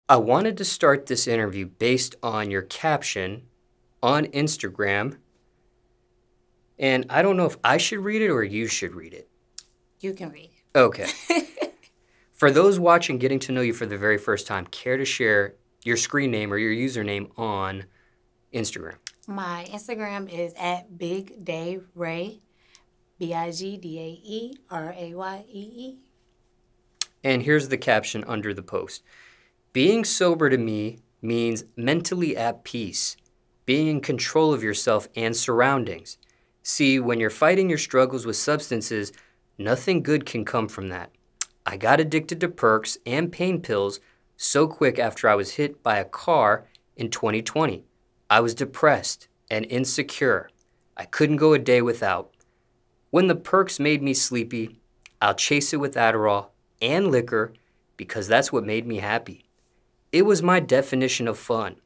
I wanted to start this interview based on your caption on Instagram, and I don't know if I should read it or you should read it. You can read Okay. For those watching, getting to know you for the very first time, care to share your screen name or your username on Instagram? My Instagram is at Big Day Ray, BigDaeRayee. And here's the caption under the post. Being sober to me means mentally at peace, being in control of yourself and surroundings. See, when you're fighting your struggles with substances, nothing good can come from that. I got addicted to perks and pain pills so quick after I was hit by a car in 2020. I was depressed and insecure. I couldn't go a day without. When the perks made me sleepy, I'll chase it with Adderall and liquor because that's what made me happy. It was my definition of fun.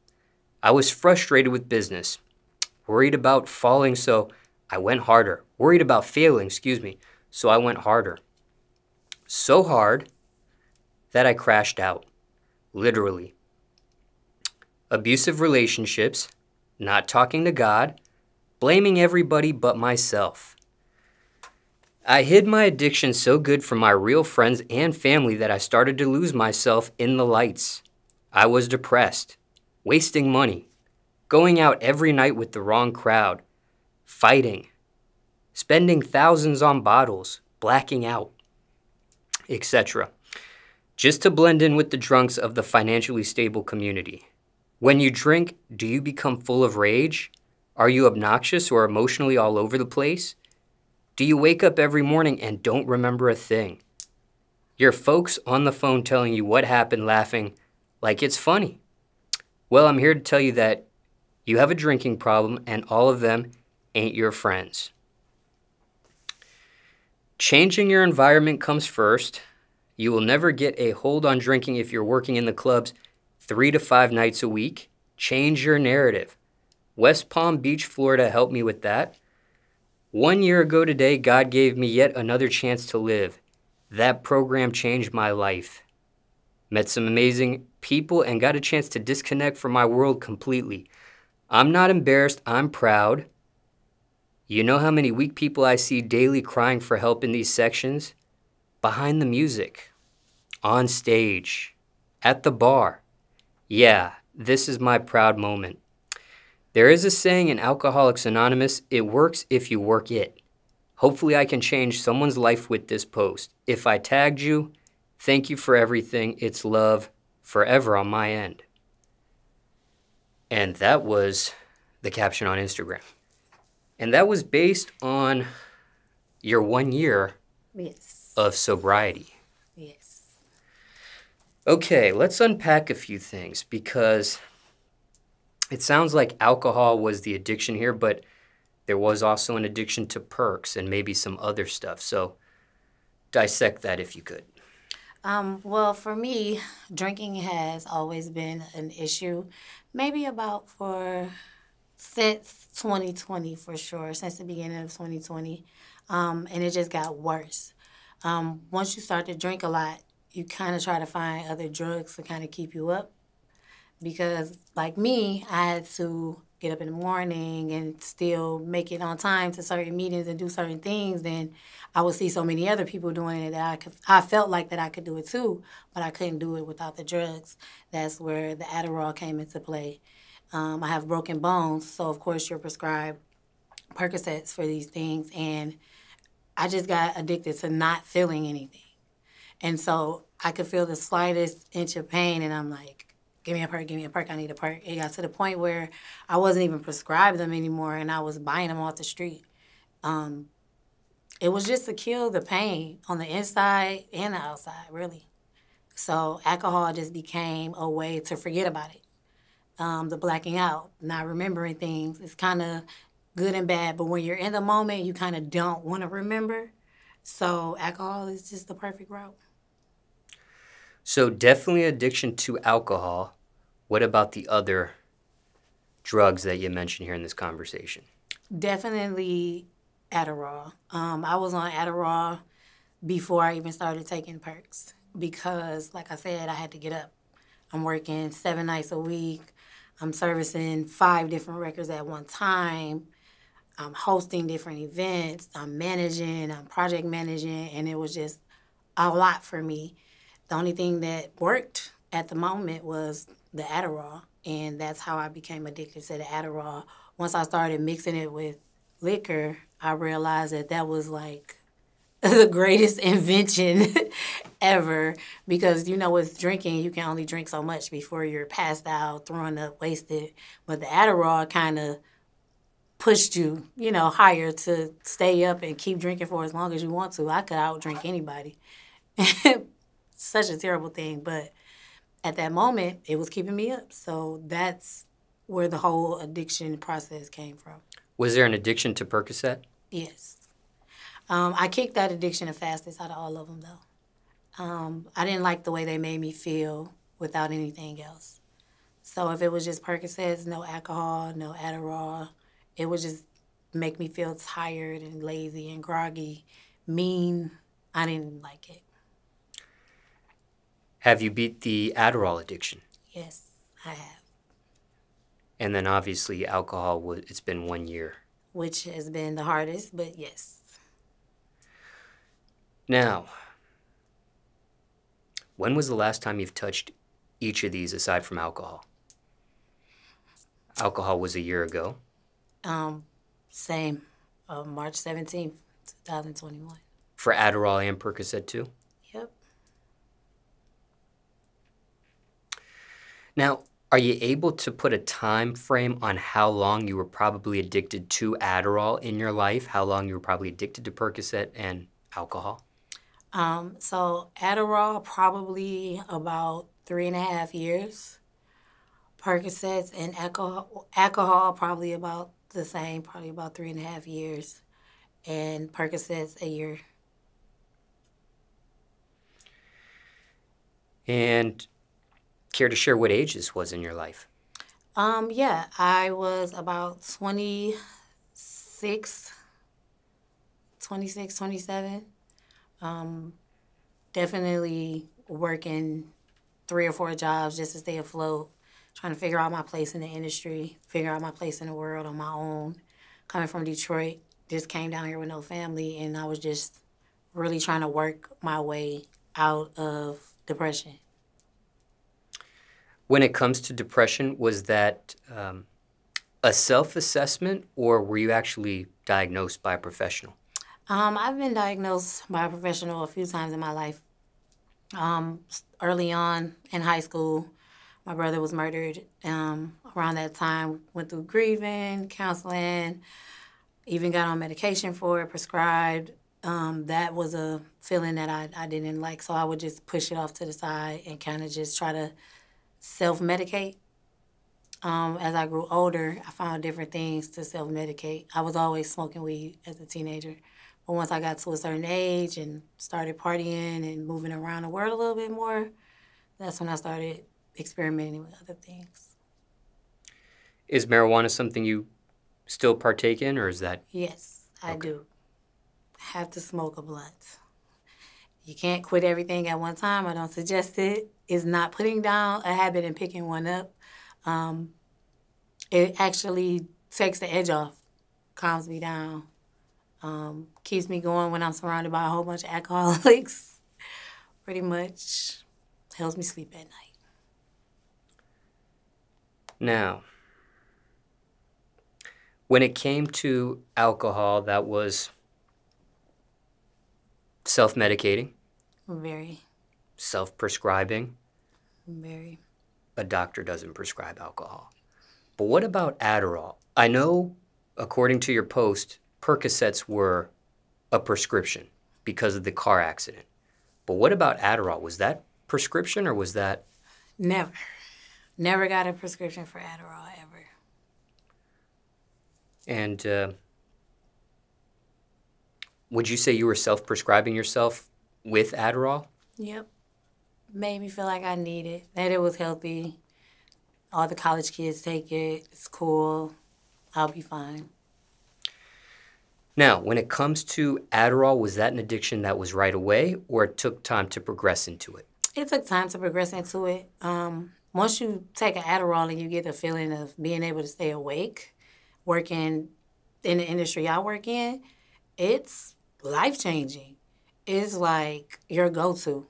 I was frustrated with business, worried about falling, so I went harder. Worried about failing, so I went harder. So hard that I crashed out, literally. Abusive relationships, not talking to God, blaming everybody but myself. I hid my addiction so good from my real friends and family that I started to lose myself in the lights. I was depressed, wasting money, going out every night with the wrong crowd, fighting, spending thousands on bottles, blacking out, etc., just to blend in with the drunks of the financially stable community. When you drink, do you become full of rage? Are you obnoxious or emotionally all over the place? Do you wake up every morning and don't remember a thing? Your folks on the phone telling you what happened, laughing like it's funny. Well, I'm here to tell you that you have a drinking problem and all of them ain't your friends. Changing your environment comes first. You will never get a hold on drinking if you're working in the clubs 3 to 5 nights a week. Change your narrative. West Palm Beach, Florida helped me with that. 1 year ago today, God gave me yet another chance to live. That program changed my life. Met some amazing people and got a chance to disconnect from my world completely. I'm not embarrassed, I'm proud. You know how many weak people I see daily crying for help in these sections? Behind the music, on stage, at the bar. Yeah, this is my proud moment. There is a saying in Alcoholics Anonymous, it works if you work it. Hopefully I can change someone's life with this post. If I tagged you, thank you for everything. It's love forever on my end. And that was the caption on Instagram. And that was based on your 1 year of sobriety. Yes. Okay, let's unpack a few things because it sounds like alcohol was the addiction here, but there was also an addiction to perks and maybe some other stuff. So dissect that if you could. Well, for me, drinking has always been an issue. Maybe about since 2020 for sure, since the beginning of 2020. And it just got worse. Once you start to drink a lot, you kind of try to find other drugs to kind of keep you up. Because, like me, I had to get up in the morning and still make it on time to certain meetings and do certain things. Then I would see so many other people doing it that I felt like that I could do it too, but I couldn't do it without the drugs. That's where the Adderall came into play. I have broken bones, so of course you're prescribed Percocets for these things, and I just got addicted to not feeling anything. And so I could feel the slightest inch of pain, and I'm like, give me a perk, I need a perk. It got to the point where I wasn't even prescribed them anymore, and I was buying them off the street. It was just to kill the pain on the inside and the outside, really. So alcohol just became a way to forget about it. The blacking out, not remembering things. It's kind of good and bad, but when you're in the moment, you kind of don't want to remember. So alcohol is just the perfect route. So definitely addiction to alcohol. What about the other drugs that you mentioned here in this conversation? Definitely Adderall. I was on Adderall before I even started taking perks because, like I said, I had to get up. I'm working 7 nights a week. I'm servicing 5 different records at one time. I'm hosting different events. I'm managing. I'm project managing. And it was just a lot for me. The only thing that worked at the moment was the Adderall. And that's how I became addicted to the Adderall. Once I started mixing it with liquor, I realized that that was like the greatest invention ever, because with drinking you can only drink so much before you're passed out, throwing up, wasted. But the Adderall kind of pushed you, higher to stay up and keep drinking for as long as you want to. I could outdrink anybody. Such a terrible thing, but at that moment it was keeping me up. So that's where the whole addiction process came from. Was there an addiction to Percocet? Yes. I kicked that addiction the fastest out of all of them, though. I didn't like the way they made me feel without anything else. So if it was just Percocets, no alcohol, no Adderall, it would just make me feel tired and lazy and groggy, mean. I didn't like it. Have you beat the Adderall addiction? Yes, I have. And then obviously alcohol, it's been 1 year. Which has been the hardest, but yes. Now, when was the last time you've touched each of these aside from alcohol? Alcohol was a year ago. Same. March 17th, 2021. For Adderall and Percocet too? Yep. Now, are you able to put a time frame on how long you were probably addicted to Adderall in your life? How long you were probably addicted to Percocet and alcohol? So Adderall, probably about 3.5 years. Percocets and alcohol probably about the same, probably about 3.5 years. And Percocets a year. And care to share what age this was in your life? Yeah, I was about 26, 27. Definitely working 3 or 4 jobs just to stay afloat, trying to figure out my place in the industry, figure out my place in the world on my own. Coming from Detroit, just came down here with no family, and I was just really trying to work my way out of depression. When it comes to depression, was that a self-assessment, or were you actually diagnosed by a professional? I've been diagnosed by a professional a few times in my life. Early on in high school, my brother was murdered. Around that time, went through grieving, counseling, even got on medication for it, prescribed. That was a feeling that I didn't like, so I would just push it off to the side and kind of just try to self-medicate. As I grew older, I found different things to self-medicate. I was always smoking weed as a teenager. But once I got to a certain age and started partying and moving around the world a little bit more, that's when I started experimenting with other things. Is marijuana something you still partake in, or is that? Yes, I do. I have to smoke a blunt. You can't quit everything at one time. I don't suggest it. It's not putting down a habit and picking one up. It actually takes the edge off, calms me down, keeps me going when I'm surrounded by a whole bunch of alcoholics. Pretty much helps me sleep at night. Now, when it came to alcohol, that was self-medicating? Very. Self-prescribing? Very. A doctor doesn't prescribe alcohol. But what about Adderall? I know, according to your post, Percocets were a prescription because of the car accident. But what about Adderall? Was that prescription, or was that? Never. Never got a prescription for Adderall, ever. And would you say you were self-prescribing yourself with Adderall? Yep. Made me feel like I need it, that it was healthy. All the college kids take it. It's cool. I'll be fine. Now, when it comes to Adderall, was that an addiction that was right away, or it took time to progress into it? It took time to progress into it. once you take an Adderall and you get the feeling of being able to stay awake, working in the industry I work in, it's life-changing. It's like your go-to.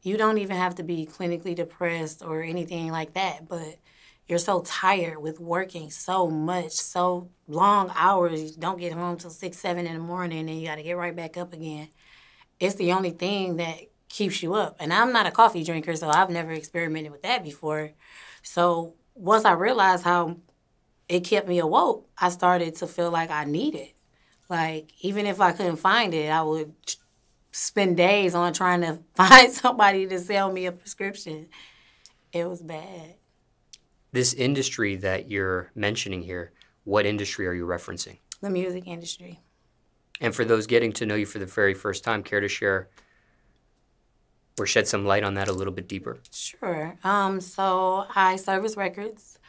You don't even have to be clinically depressed or anything like that, but you're so tired with working so much, so long hours. You don't get home till 6, 7 in the morning, and you got to get right back up again. It's the only thing that keeps you up. And I'm not a coffee drinker, so I've never experimented with that before. So once I realized how it kept me awoke, I started to feel like I need it. Like, even if I couldn't find it, I would spend days on trying to find somebody to sell me a prescription. It was bad. This industry that you're mentioning here, what industry are you referencing? The music industry. And for those getting to know you for the very first time, care to share or shed some light on that a little bit deeper? Sure. So I service records.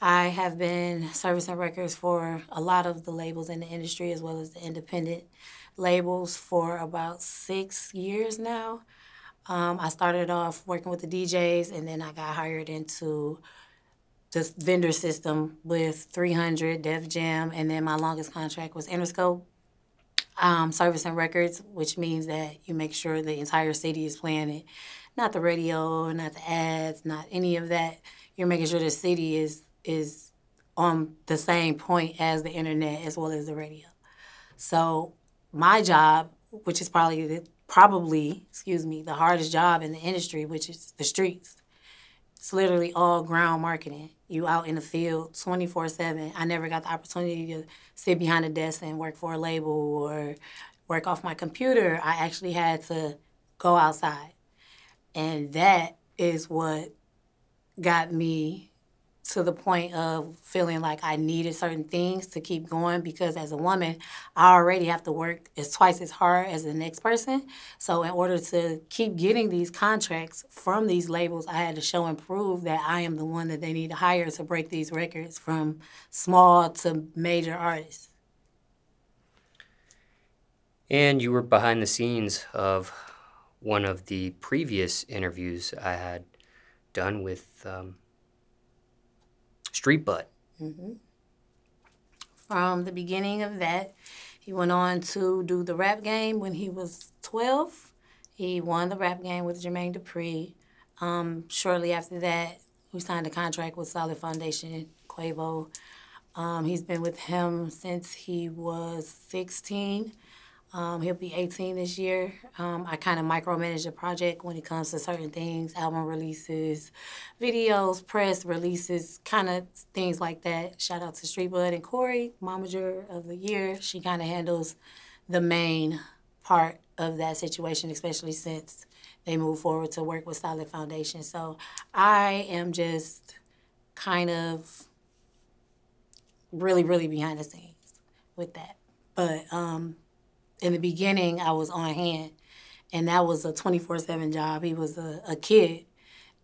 I have been servicing records for a lot of the labels in the industry as well as the independent labels for about 6 years now. I started off working with the DJs, and then I got hired into this vendor system with 300, Def Jam, and then my longest contract was Interscope. Servicing records, which means that you make sure the entire city is playing it. Not the radio, not the ads, not any of that. You're making sure the city is on the same point as the internet as well as the radio. So my job, which is probably the hardest job in the industry, which is the streets. It's literally all ground marketing. You out in the field 24/7. I never got the opportunity to sit behind a desk and work for a label or work off my computer. I actually had to go outside. And that is what got me to the point of feeling like I needed certain things to keep going, because as a woman, I already have to work twice as hard as the next person. So in order to keep getting these contracts from these labels, I had to show and prove that I am the one that they need to hire to break these records from small to major artists. And you were behind the scenes of one of the previous interviews I had done with Street Butt. Mm-hmm. From the beginning of that, he went on to do the rap game when he was 12. He won the rap game with Jermaine Dupri. Shortly after that, we signed a contract with Solid Foundation, Quavo. He's been with him since he was 16. He'll be 18 this year. I kind of micromanage the project when it comes to certain things, album releases, videos, press releases, kind of things like that. Shout out to Street Bud and Corey, Momager of the Year. She kind of handles the main part of that situation, especially since they moved forward to work with Solid Foundation. So I am just kind of really, really behind the scenes with that. But in the beginning, I was on hand, and that was a 24/7 job. He was a kid.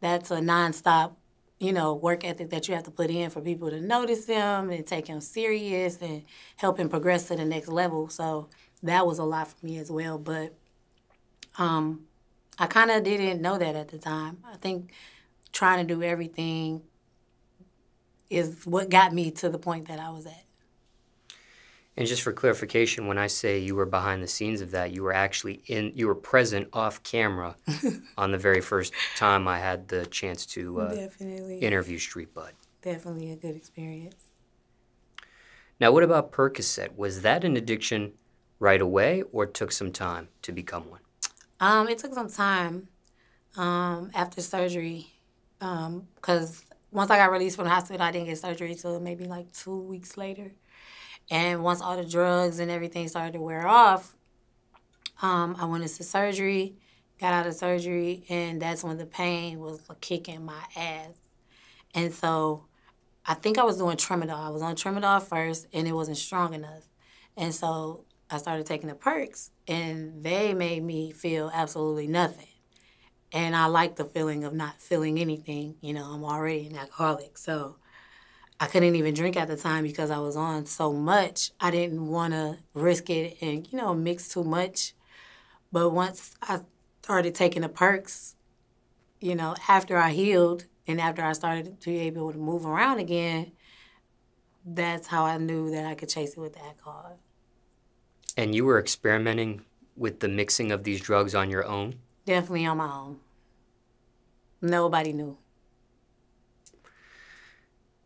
That's a nonstop, work ethic that you have to put in for people to notice him and take him serious and help him progress to the next level. So that was a lot for me as well. But I kind of didn't know that at the time. I think trying to do everything is what got me to the point that I was at. And just for clarification, when I say you were behind the scenes of that, you were present off camera on the very first time I had the chance to interview Street Bud. Definitely a good experience. Now, what about Percocet? Was that an addiction right away, or took some time to become one? It took some time after surgery, because once I got released from the hospital, I didn't get surgery until maybe like 2 weeks later. And once all the drugs and everything started to wear off, I went into surgery, got out of surgery, and that's when the pain was kicking my ass. And so I think I was doing Tramadol. I was on Tramadol first, and it wasn't strong enough. And so I started taking the perks, and they made me feel absolutely nothing. And I like the feeling of not feeling anything. I'm already an alcoholic, so I couldn't even drink at the time because I was on so much. I didn't want to risk it and, mix too much. But once I started taking the perks, after I healed, And after I started to be able to move around again, that's how I knew that I could chase it with the alcohol. And you were experimenting with the mixing of these drugs on your own? Definitely on my own. Nobody knew.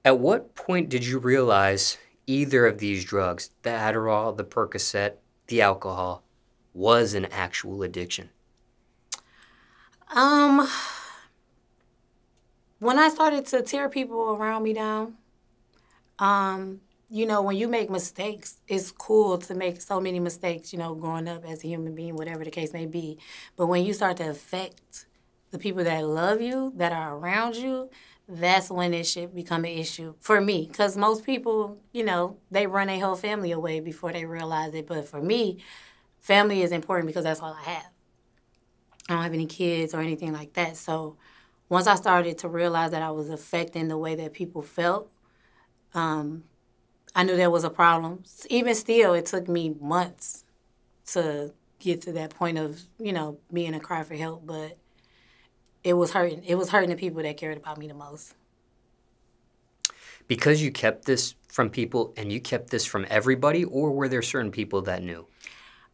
At what point did you realize either of these drugs, the Adderall, the Percocet, the alcohol, was an actual addiction? When I started to tear people around me down, you know, when you make mistakes, it's cool to make so many mistakes, you know, growing up as a human being, whatever the case may be. But when you start to affect the people that love you, that are around you, that's when it should become an issue for me. Because most people, you know, they run their whole family away before they realize it. But for me, family is important because that's all I have. I don't have any kids or anything like that. So once I started to realize that I was affecting the way that people felt, I knew there was a problem. Even still, it took me months to get to that point of, you know, being a cry for help. But it was hurting. It was hurting the people that cared about me the most. Because you kept this from people and you kept this from everybody, or were there certain people that knew?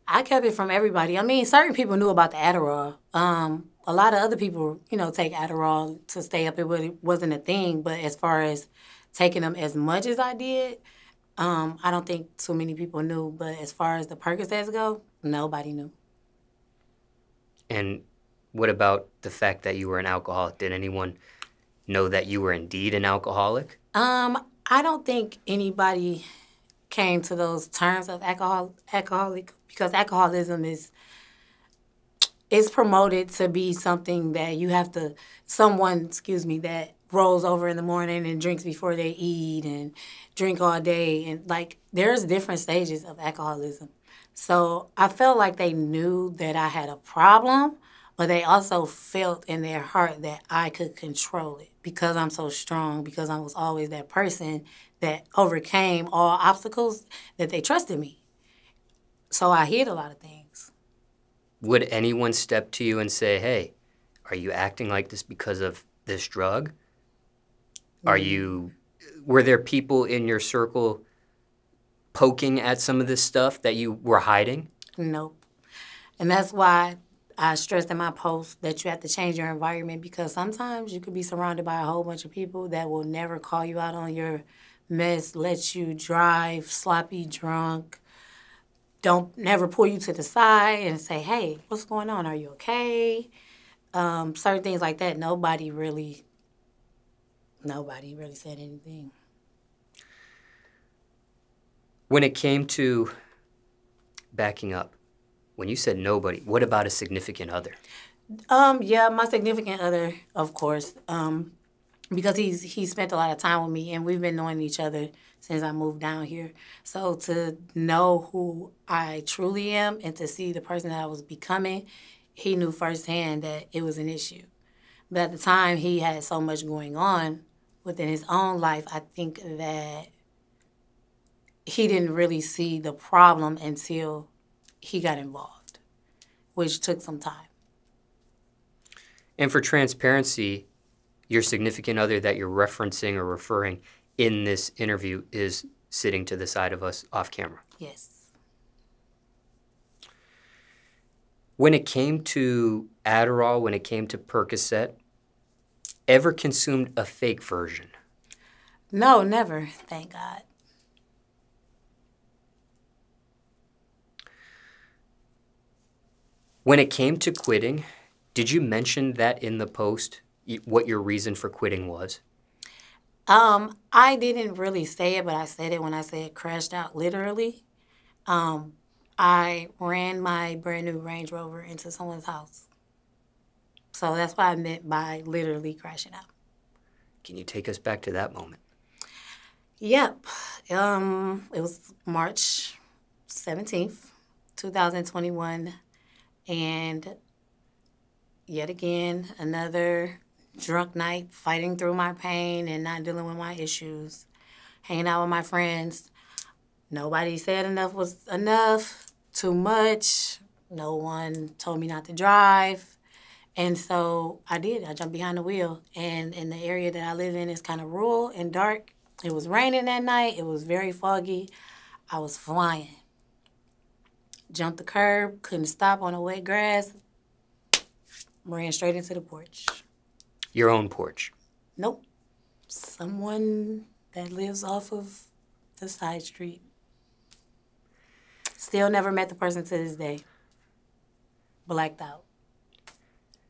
I kept it from everybody. I mean, certain people knew about the Adderall. A lot of other people, you know, take Adderall to stay up. It really wasn't a thing. But as far as taking them as much as I did, I don't think too many people knew. But as far as the Percocets go, nobody knew. And what about the fact that you were an alcoholic? Did anyone know that you were indeed an alcoholic? I don't think anybody came to those terms of alcoholic because alcoholism is promoted to be something that you have to, that rolls over in the morning and drinks before they eat and drink all day. And, like, there's different stages of alcoholism. So I felt like they knew that I had a problem, but they also felt in their heart that I could control it because I'm so strong, because I was always that person that overcame all obstacles, that they trusted me. So I hid a lot of things. Would anyone step to you and say, hey, are you acting like this because of this drug? Were there people in your circle poking at some of this stuff that you were hiding? Nope. And that's why I stressed in my post that you have to change your environment, because sometimes you could be surrounded by a whole bunch of people that will never call you out on your mess, let you drive sloppy drunk, don't never pull you to the side and say, hey, what's going on? Are you okay? Certain things like that. Nobody really said anything. When it came to backing up, when you said nobody, what about a significant other? Yeah, my significant other, of course, because he spent a lot of time with me, and we've been knowing each other since I moved down here. So to know who I truly am and to see the person that I was becoming, he knew firsthand that it was an issue. But at the time, he had so much going on within his own life, I think that he didn't really see the problem until he got involved, which took some time. And for transparency, your significant other that you're referencing or referring in this interview is sitting to the side of us off camera. Yes. When it came to Adderall, when it came to Percocet, ever consumed a fake version? No, never, thank God. When it came to quitting, did you mention that in the post, what your reason for quitting was? I didn't really say it, but I said it when I said crashed out, literally. I ran my brand new Range Rover into someone's house. So that's what I meant by literally crashing out. Can you take us back to that moment? Yep. It was March 17th, 2021. And yet again, another drunk night, fighting through my pain and not dealing with my issues, hanging out with my friends. Nobody said enough was enough, too much. No one told me not to drive. And so I did. I jumped behind the wheel. And in the area that I live in, it's kind of rural and dark. It was raining that night. It was very foggy. I was flying. Jumped the curb, couldn't stop on the wet grass, ran straight into the porch. Your own porch? Nope. Someone that lives off of the side street. Still never met the person to this day. Blacked out.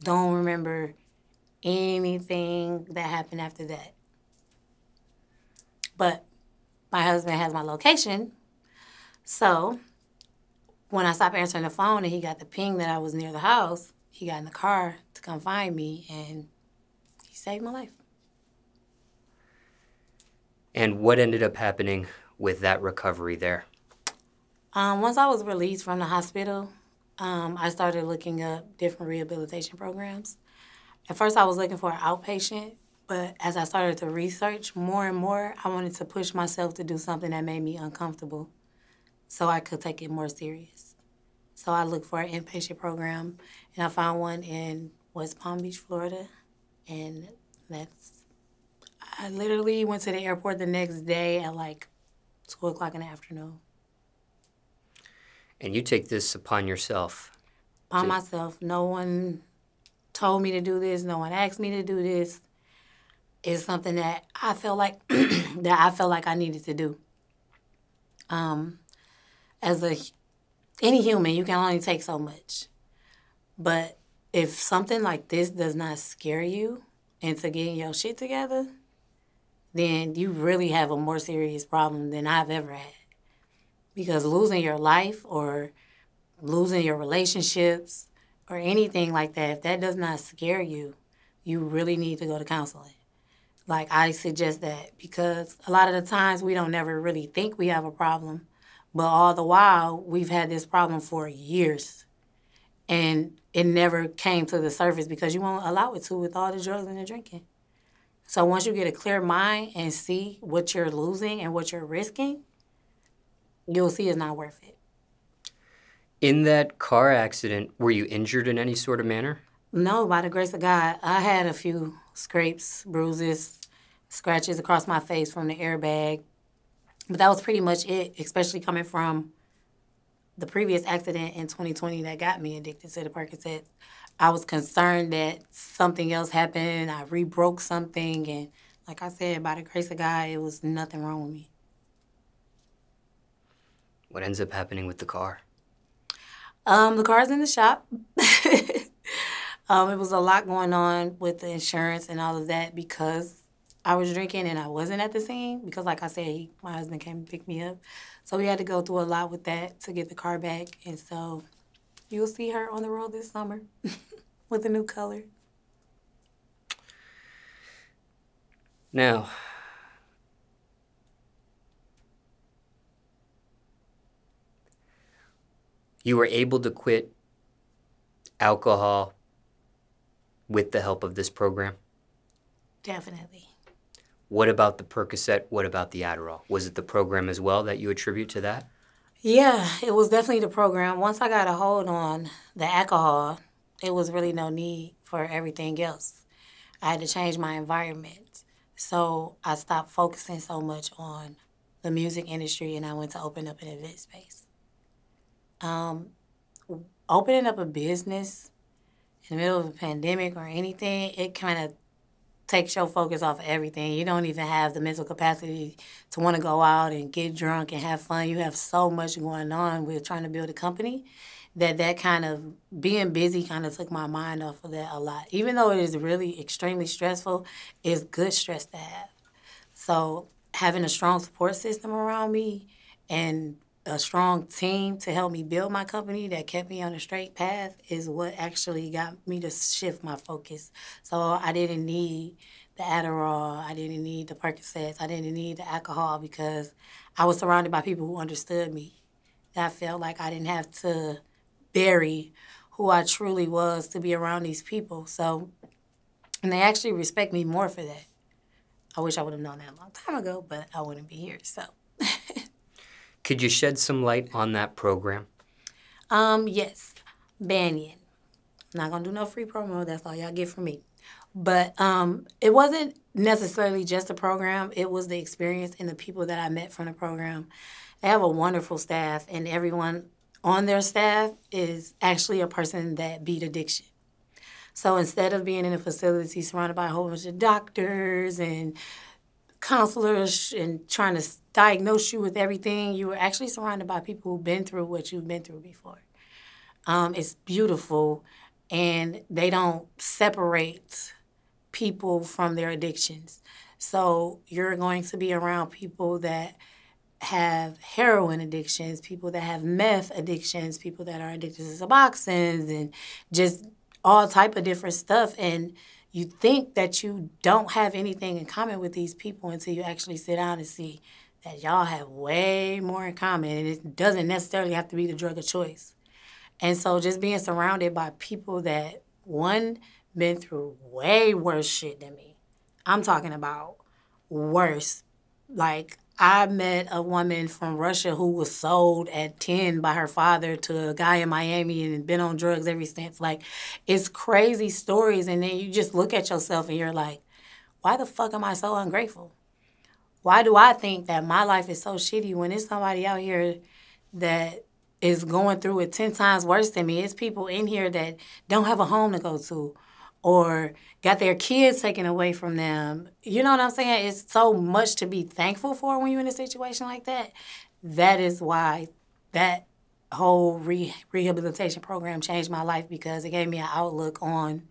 Don't remember anything that happened after that. But my husband has my location, so when I stopped answering the phone and he got the ping that I was near the house, he got in the car to come find me, and he saved my life. And what ended up happening with that recovery there? Once I was released from the hospital, I started looking up different rehabilitation programs. At first, I was looking for an outpatient, but as I started to research more and more, I wanted to push myself to do something that made me uncomfortable so I could take it more serious. So I looked for an inpatient program, and I found one in West Palm Beach, Florida, and I literally went to the airport the next day at like 2 o'clock in the afternoon. And you take this upon yourself? By myself. No one told me to do this. No one asked me to do this. It's something that I felt like I needed to do. As any human, you can only take so much. But if something like this does not scare you into getting your shit together, then you really have a more serious problem than I've ever had. Because losing your life or losing your relationships or anything like that, if that does not scare you, you really need to go to counseling. Like, I suggest that because a lot of the times we don't never really think we have a problem, but all the while we've had this problem for years. And it never came to the surface because you won't allow it to with all the drugs and the drinking. So once you get a clear mind and see what you're losing and what you're risking, you'll see it's not worth it. In that car accident, were you injured in any sort of manner? No, by the grace of God. I had a few scrapes, bruises, scratches across my face from the airbag. But that was pretty much it, especially coming from the previous accident in 2020 that got me addicted to the Percocet. I was concerned that something else happened, I re-broke something, and like I said, by the grace of God, it was nothing wrong with me. What ends up happening with the car? The car's in the shop. It was a lot going on with the insurance and all of that because I was drinking and I wasn't at the scene because, like I said, my husband came and picked me up. So we had to go through a lot with that to get the car back. And so you'll see her on the road this summer with a new color. Now, you were able to quit alcohol with the help of this program? Definitely. What about the Percocet? What about the Adderall? Was it the program as well that you attribute to that? Yeah, it was definitely the program. Once I got a hold on the alcohol, it was really no need for everything else. I had to change my environment. So I stopped focusing so much on the music industry and I went to open up an event space. Opening up a business in the middle of a pandemic or anything, it kind of takes your focus off of everything. You don't even have the mental capacity to want to go out and get drunk and have fun. You have so much going on with trying to build a company that kind of being busy kind of took my mind off of that a lot. Even though it is really extremely stressful, it's good stress to have. So having a strong support system around me and a strong team to help me build my company that kept me on a straight path is what actually got me to shift my focus. So I didn't need the Adderall, I didn't need the Percocets, I didn't need the alcohol because I was surrounded by people who understood me. I felt like I didn't have to bury who I truly was to be around these people. So, and they actually respect me more for that. I wish I would have known that a long time ago, but I wouldn't be here, so. Could you shed some light on that program? Yes, Banyan. Not going to do no free promo. That's all y'all get from me. But it wasn't necessarily just the program. It was the experience and the people that I met from the program. They have a wonderful staff, and everyone on their staff is actually a person that beat addiction. So instead of being in a facility surrounded by a whole bunch of doctors and counselors and trying to diagnose you with everything, you were actually surrounded by people who've been through what you've been through before. It's beautiful, and they don't separate people from their addictions. So you're going to be around people that have heroin addictions, people that have meth addictions, people that are addicted to Suboxones, and just all type of different stuff. And you think that you don't have anything in common with these people until you actually sit down and see that y'all have way more in common, and it doesn't necessarily have to be the drug of choice. And so just being surrounded by people that, one, been through way worse shit than me. I'm talking about worse. Like, I met a woman from Russia who was sold at 10 by her father to a guy in Miami and been on drugs ever since. Like, it's crazy stories, and then you just look at yourself and you're like, why the fuck am I so ungrateful? Why do I think that my life is so shitty when there's somebody out here that is going through it 10 times worse than me? It's people in here that don't have a home to go to or got their kids taken away from them. You know what I'm saying? It's so much to be thankful for when you're in a situation like that. That is why that whole rehabilitation program changed my life, because it gave me an outlook on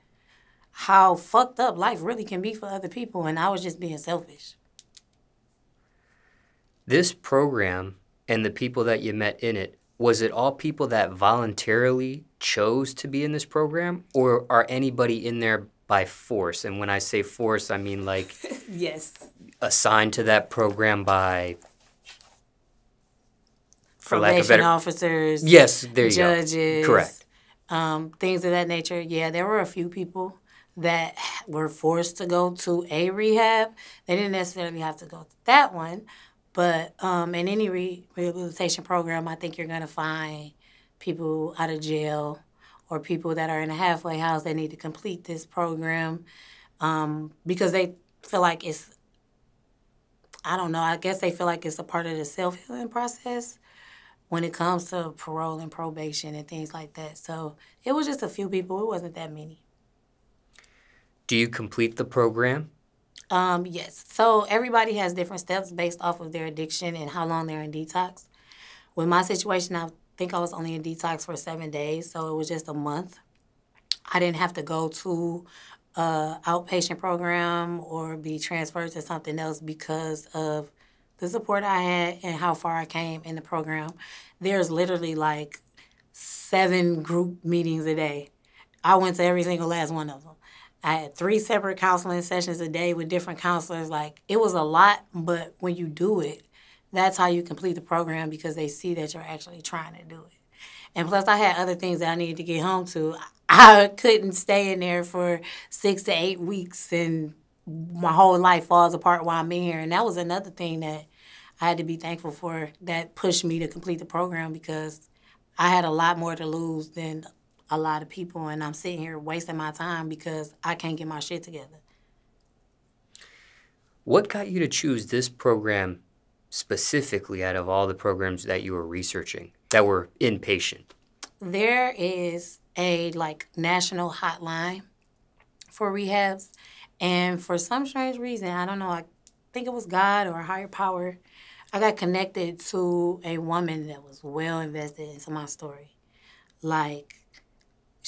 how fucked up life really can be for other people, and I was just being selfish. This program and the people that you met in it, was it all people that voluntarily chose to be in this program, or are anybody in there by force? And when I say force, I mean like yes, assigned to that program by, for probation lack of better officers. Yes, there you judges, go. Correct. Things of that nature. Yeah, there were a few people that were forced to go to a rehab. They didn't necessarily have to go to that one. But in any rehabilitation program, I think you're going to find people out of jail or people that are in a halfway house that need to complete this program because they feel like it's, I don't know, I guess they feel like it's a part of the self-healing process when it comes to parole and probation and things like that. So it was just a few people. It wasn't that many. Do you complete the program? Yes. So everybody has different steps based off of their addiction and how long they're in detox. With my situation, I think I was only in detox for 7 days, so it was just a month. I didn't have to go to an outpatient program or be transferred to something else because of the support I had and how far I came in the program. There's literally like 7 group meetings a day. I went to every single last one of them. I had 3 separate counseling sessions a day with different counselors. Like, it was a lot, but when you do it, that's how you complete the program, because they see that you're actually trying to do it. And plus, I had other things that I needed to get home to. I couldn't stay in there for 6 to 8 weeks and my whole life falls apart while I'm in here. And that was another thing that I had to be thankful for that pushed me to complete the program, because I had a lot more to lose than a lot of people, and I'm sitting here wasting my time because I can't get my shit together. What got you to choose this program specifically out of all the programs that you were researching that were inpatient? There is a national hotline for rehabs, and for some strange reason, I don't know, I think it was God or a higher power, I got connected to a woman that was well invested into my story.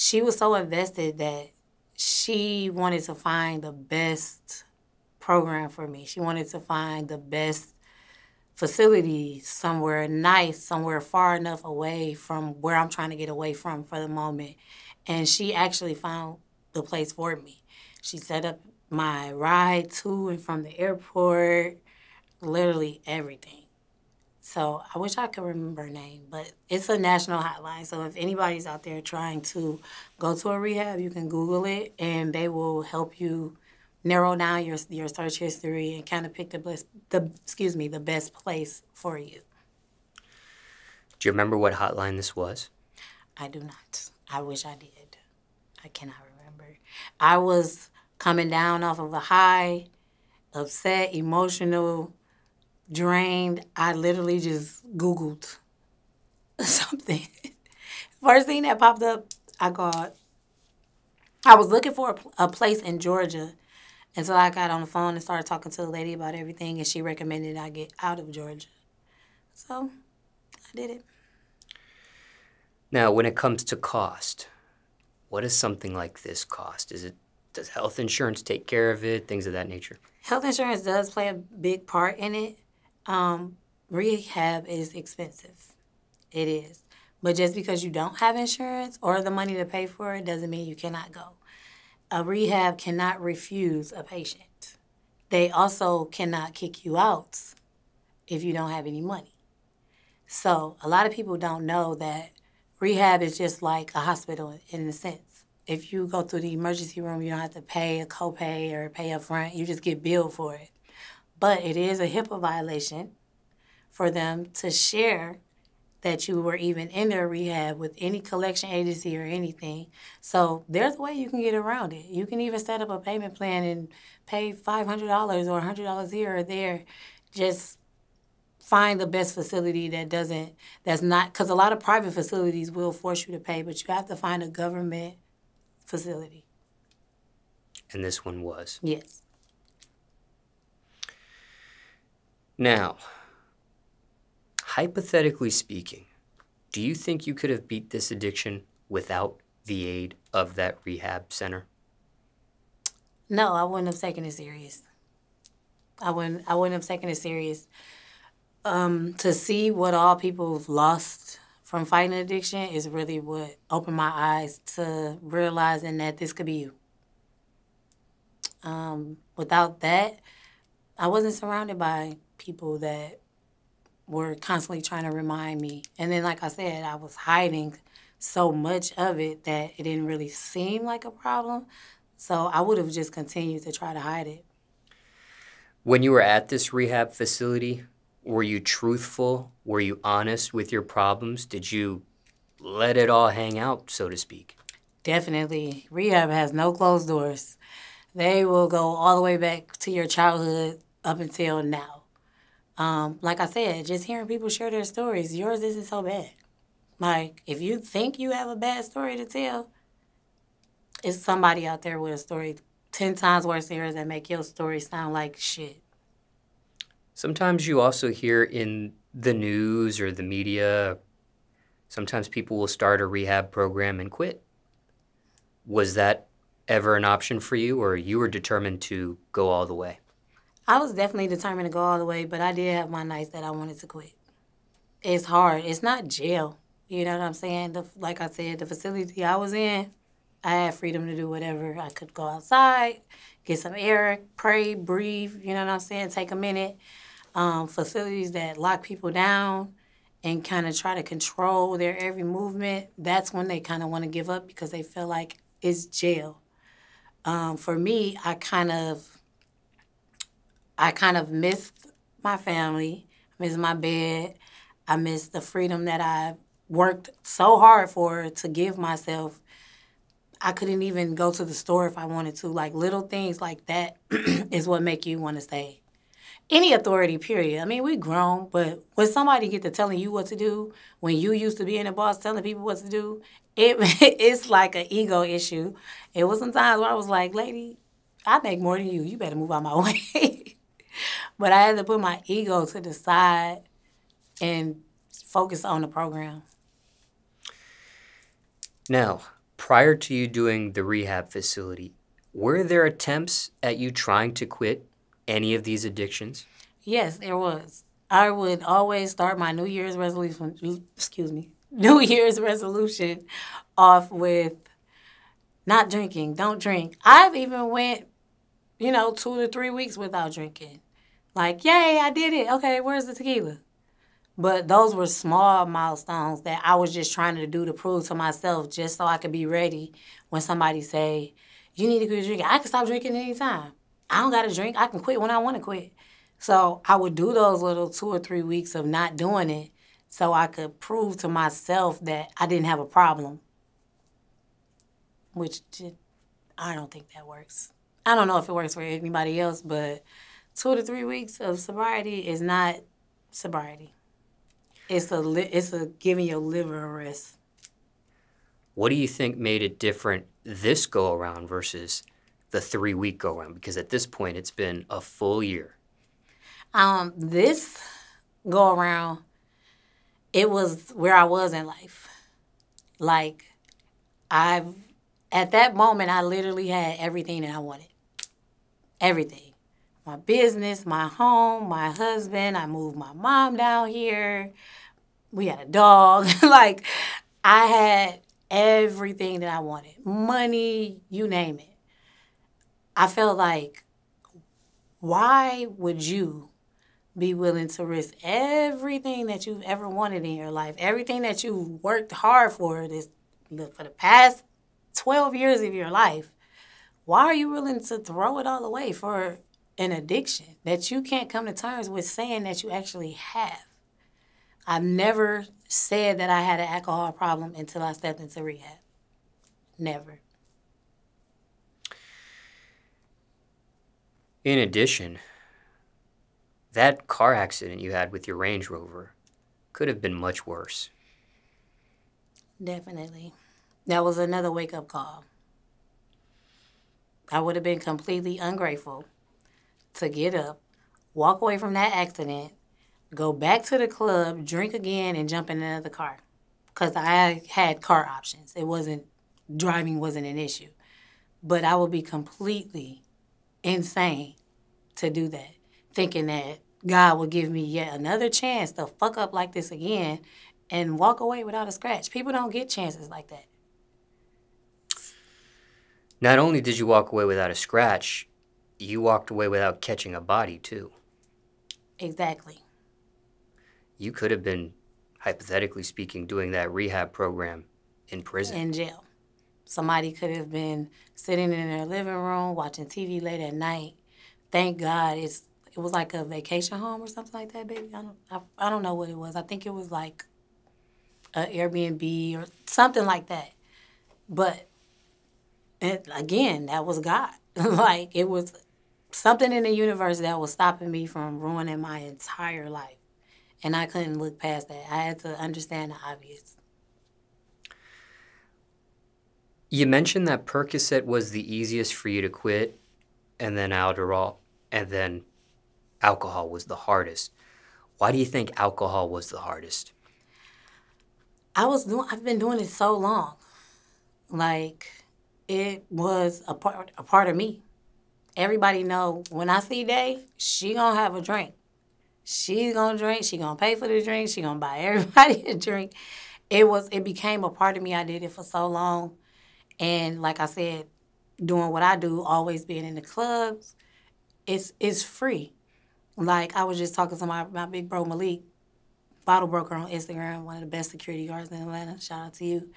She was so invested that she wanted to find the best program for me. She wanted to find the best facility, somewhere nice, somewhere far enough away from where I'm trying to get away from for the moment. And she actually found the place for me. She set up my ride to and from the airport, literally everything. So I wish I could remember her name, but it's a national hotline. So if anybody's out there trying to go to a rehab, you can Google it, and they will help you narrow down your search history and kind of pick the best place for you. Do you remember what hotline this was? I do not. I wish I did. I cannot remember. I was coming down off of a high, upset, emotional, drained. I literally just Googled something. First thing that popped up, I was looking for a place in Georgia until I got on the phone and started talking to the lady about everything, and she recommended I get out of Georgia. So I did it. Now, when it comes to cost, what does something like this cost? Does health insurance take care of it, things of that nature? Health insurance does play a big part in it. Rehab is expensive. It is. But just because you don't have insurance or the money to pay for it doesn't mean you cannot go. A rehab cannot refuse a patient. They also cannot kick you out if you don't have any money. So a lot of people don't know that rehab is just like a hospital in a sense. If you go through the emergency room, you don't have to pay a copay or pay up front. You just get billed for it. But it is a HIPAA violation for them to share that you were even in their rehab with any collection agency or anything. So there's a way you can get around it. You can even set up a payment plan and pay $500 or $100 here or there. Just find the best facility that's not, because a lot of private facilities will force you to pay, but you have to find a government facility. And this one was? Yes. Now, hypothetically speaking, do you think you could have beat this addiction without the aid of that rehab center? No, I wouldn't have taken it serious. I wouldn't have taken it serious. To see what all people have lost from fighting addiction is really what opened my eyes to realizing that this could be you. Without that, I wasn't surrounded by people that were constantly trying to remind me. And then, like I said, I was hiding so much of it that it didn't really seem like a problem. So I would have just continued to try to hide it. When you were at this rehab facility, were you truthful? Were you honest with your problems? Did you let it all hang out, so to speak? Definitely. Rehab has no closed doors. They will go all the way back to your childhood up until now. Like I said, just hearing people share their stories, yours isn't so bad. Like, if you think you have a bad story to tell, it's somebody out there with a story 10 times worse than yours that make your story sound like shit. Sometimes you also hear in the news or the media, sometimes people will start a rehab program and quit. Was that ever an option for you, or you were determined to go all the way? I was definitely determined to go all the way, but I did have my nights that I wanted to quit. It's hard. It's not jail. You know what I'm saying? Like I said, the facility I was in, I had freedom to do whatever. I could go outside, get some air, pray, breathe, you know what I'm saying, take a minute. Facilities that lock people down and kind of try to control their every movement, that's when they kind of want to give up because they feel like it's jail. For me, I kind of missed my family, missed my bed. I missed the freedom that I worked so hard for to give myself. I couldn't even go to the store if I wanted to. Like, little things like that is what make you want to stay. Any authority, period. I mean, we grown, but when somebody get to telling you what to do, when you used to being a boss telling people what to do, it's like an ego issue. It was some times where I was like, lady, I make more than you. You better move out my way. But I had to put my ego to the side and focus on the program. Now, prior to you doing the rehab facility, were there attempts at you trying to quit any of these addictions? Yes, there was. I would always start my New Year's resolution off with not drinking, don't drink. I've even went, 2 to 3 weeks without drinking. Like, yay, I did it. Okay, where's the tequila? But those were small milestones that I was just trying to do to prove to myself just so I could be ready when somebody say, you need to quit drinking. I can stop drinking anytime. I don't got to drink. I can quit when I want to quit. So I would do those little 2 or 3 weeks of not doing it so I could prove to myself that I didn't have a problem I don't think that works. I don't know if it works for anybody else, but 2 to 3 weeks of sobriety is not sobriety. It's a giving your liver a rest. What do you think made it different this go-around versus the 3-week go-around? Because at this point, it's been a full year. This go-around, it was where I was in life. Like, at that moment, I literally had everything that I wanted. Everything. My business, my home, my husband. I moved my mom down here. We had a dog. Like, I had everything that I wanted. Money, you name it. I felt like, why would you be willing to risk everything that you've ever wanted in your life, everything that you worked hard for the past 12 years of your life? Why are you willing to throw it all away for an addiction that you can't come to terms with saying that you actually have? I've never said that I had an alcohol problem until I stepped into rehab. Never. In addition, that car accident you had with your Range Rover could have been much worse. Definitely. That was another wake-up call. I would have been completely ungrateful to get up, walk away from that accident, go back to the club, drink again, and jump in another car. Because I had car options. Driving wasn't an issue. But I would be completely insane to do that, thinking that God would give me yet another chance to fuck up like this again and walk away without a scratch. People don't get chances like that. Not only did you walk away without a scratch, you walked away without catching a body, too. Exactly. You could have been, hypothetically speaking, doing that rehab program in prison. In jail. Somebody could have been sitting in their living room watching TV late at night. Thank God it was like a vacation home or something like that, baby. I don't know what it was. I think it was like an Airbnb or something like that. But again, that was God. Like, it was something in the universe that was stopping me from ruining my entire life. And I couldn't look past that. I had to understand the obvious. You mentioned that Percocet was the easiest for you to quit, and then Adderall, and then alcohol was the hardest. Why do you think alcohol was the hardest? I've been doing it so long. Like, it was a part of me. Everybody know when I see Day, she gonna have a drink. She's gonna drink, she gonna pay for the drink, she gonna buy everybody a drink. It became a part of me. I did it for so long. And like I said, doing what I do, always being in the clubs, it's free. Like, I was just talking to my big bro Malik, bottle broker on Instagram, one of the best security guards in Atlanta. Shout out to you.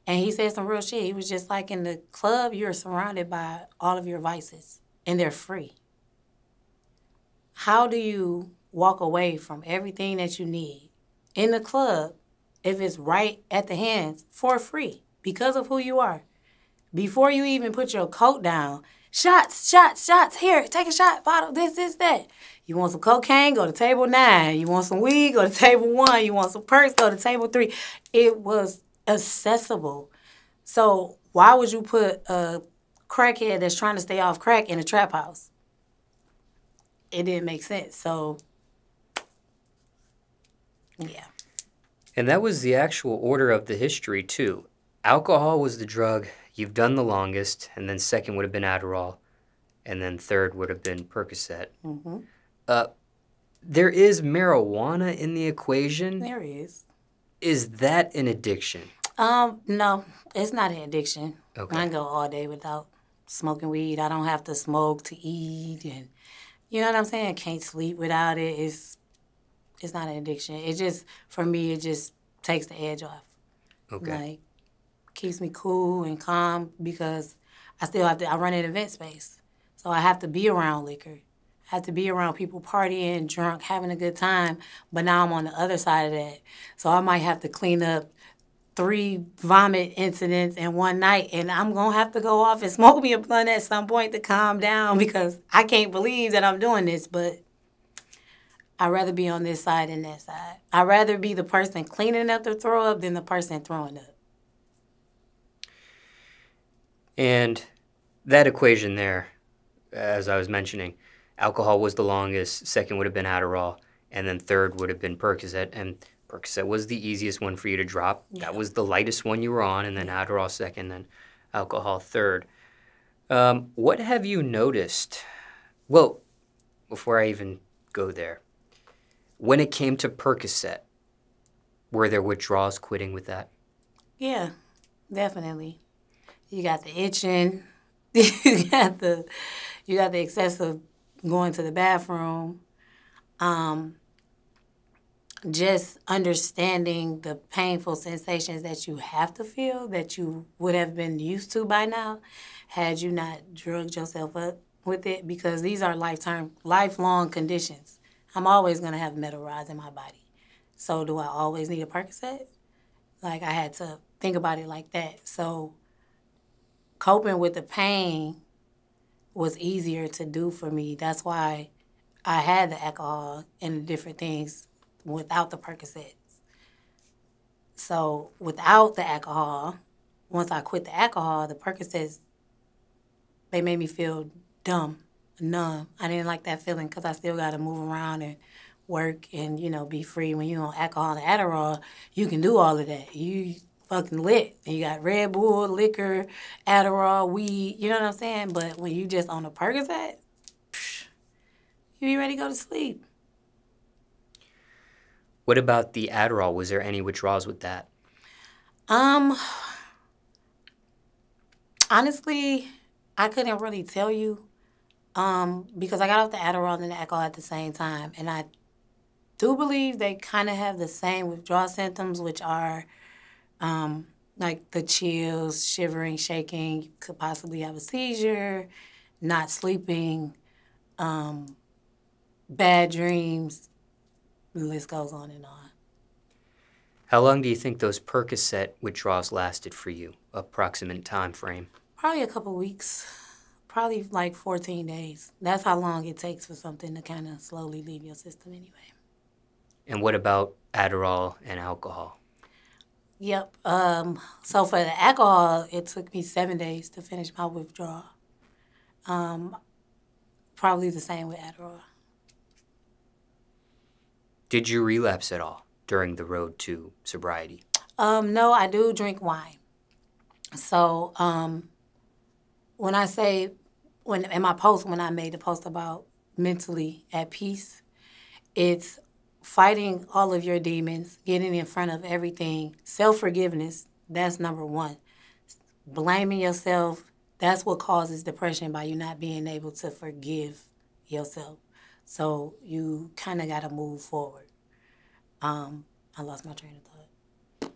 And he said some real shit. He was just like, in the club, you're surrounded by all of your vices, and they're free. How do you walk away from everything that you need in the club if it's right at the hands for free because of who you are? Before you even put your coat down, shots, here, take a shot, bottle, this, that. You want some cocaine, go to table 9. You want some weed, go to table 1. You want some perks, go to table 3. It was accessible. So why would you put a crackhead that's trying to stay off crack in a trap house? It didn't make sense. So, yeah. And that was the actual order of the history, too. Alcohol was the drug you've done the longest, and then second would have been Adderall, and then third would have been Percocet. Mm-hmm. There is marijuana in the equation. There is. Is that an addiction? No, it's not an addiction. Okay. I can go all day without smoking weed. I don't have to smoke to eat, and you know what I'm saying? Can't sleep without it. It's not an addiction. It just, for me, it just takes the edge off. Okay. Like, keeps me cool and calm because I run an event space. So I have to be around liquor. I have to be around people partying, drunk, having a good time. But now I'm on the other side of that. So I might have to clean up 3 vomit incidents in one night, and I'm going to have to go off and smoke me a blunt at some point to calm down because I can't believe that I'm doing this, but I'd rather be on this side than that side. I'd rather be the person cleaning up the throw up than the person throwing up. And that equation there, as I was mentioning, alcohol was the longest, second would have been Adderall, and then third would have been Percocet, and Percocet was the easiest one for you to drop. Yeah. That was the lightest one you were on, and then Adderall second, then alcohol third. What have you noticed? Well, before I even go there, when it came to Percocet, were there withdrawals quitting with that? Yeah, definitely. You got the itching. you got the excessive going to the bathroom. Just understanding the painful sensations that you have to feel that you would have been used to by now had you not drugged yourself up with it, because these are lifelong conditions. I'm always going to have metal rods in my body. So do I always need a Percocet? Like, I had to think about it like that. So coping with the pain was easier to do for me. That's why I had the alcohol and the different things without the Percocets. So without the alcohol, once I quit the alcohol, the Percocets, they made me feel dumb, numb. I didn't like that feeling because I still got to move around and work and, be free. When you're on alcohol and Adderall, you can do all of that. You fucking lit. And you got Red Bull, liquor, Adderall, weed, you know what I'm saying? But when you just on a Percocet, you be ready to go to sleep. What about the Adderall? Was there any withdrawals with that? Honestly, I couldn't really tell you because I got off the Adderall and the alcohol at the same time. And I do believe they kind of have the same withdrawal symptoms, which are like the chills, shivering, shaking. You could possibly have a seizure, not sleeping, bad dreams. The list goes on and on. How long do you think those Percocet withdrawals lasted for you? Approximate time frame? Probably a couple weeks. Probably like 14 days. That's how long it takes for something to kind of slowly leave your system anyway. And what about Adderall and alcohol? Yep. So for the alcohol, it took me 7 days to finish my withdrawal. Probably the same with Adderall. Did you relapse at all during the road to sobriety? No, I do drink wine. So when I made the post about mentally at peace, it's fighting all of your demons, getting in front of everything. Self-forgiveness, that's number one. Blaming yourself, that's what causes depression, by you not being able to forgive yourself. So you kind of got to move forward. I lost my train of thought.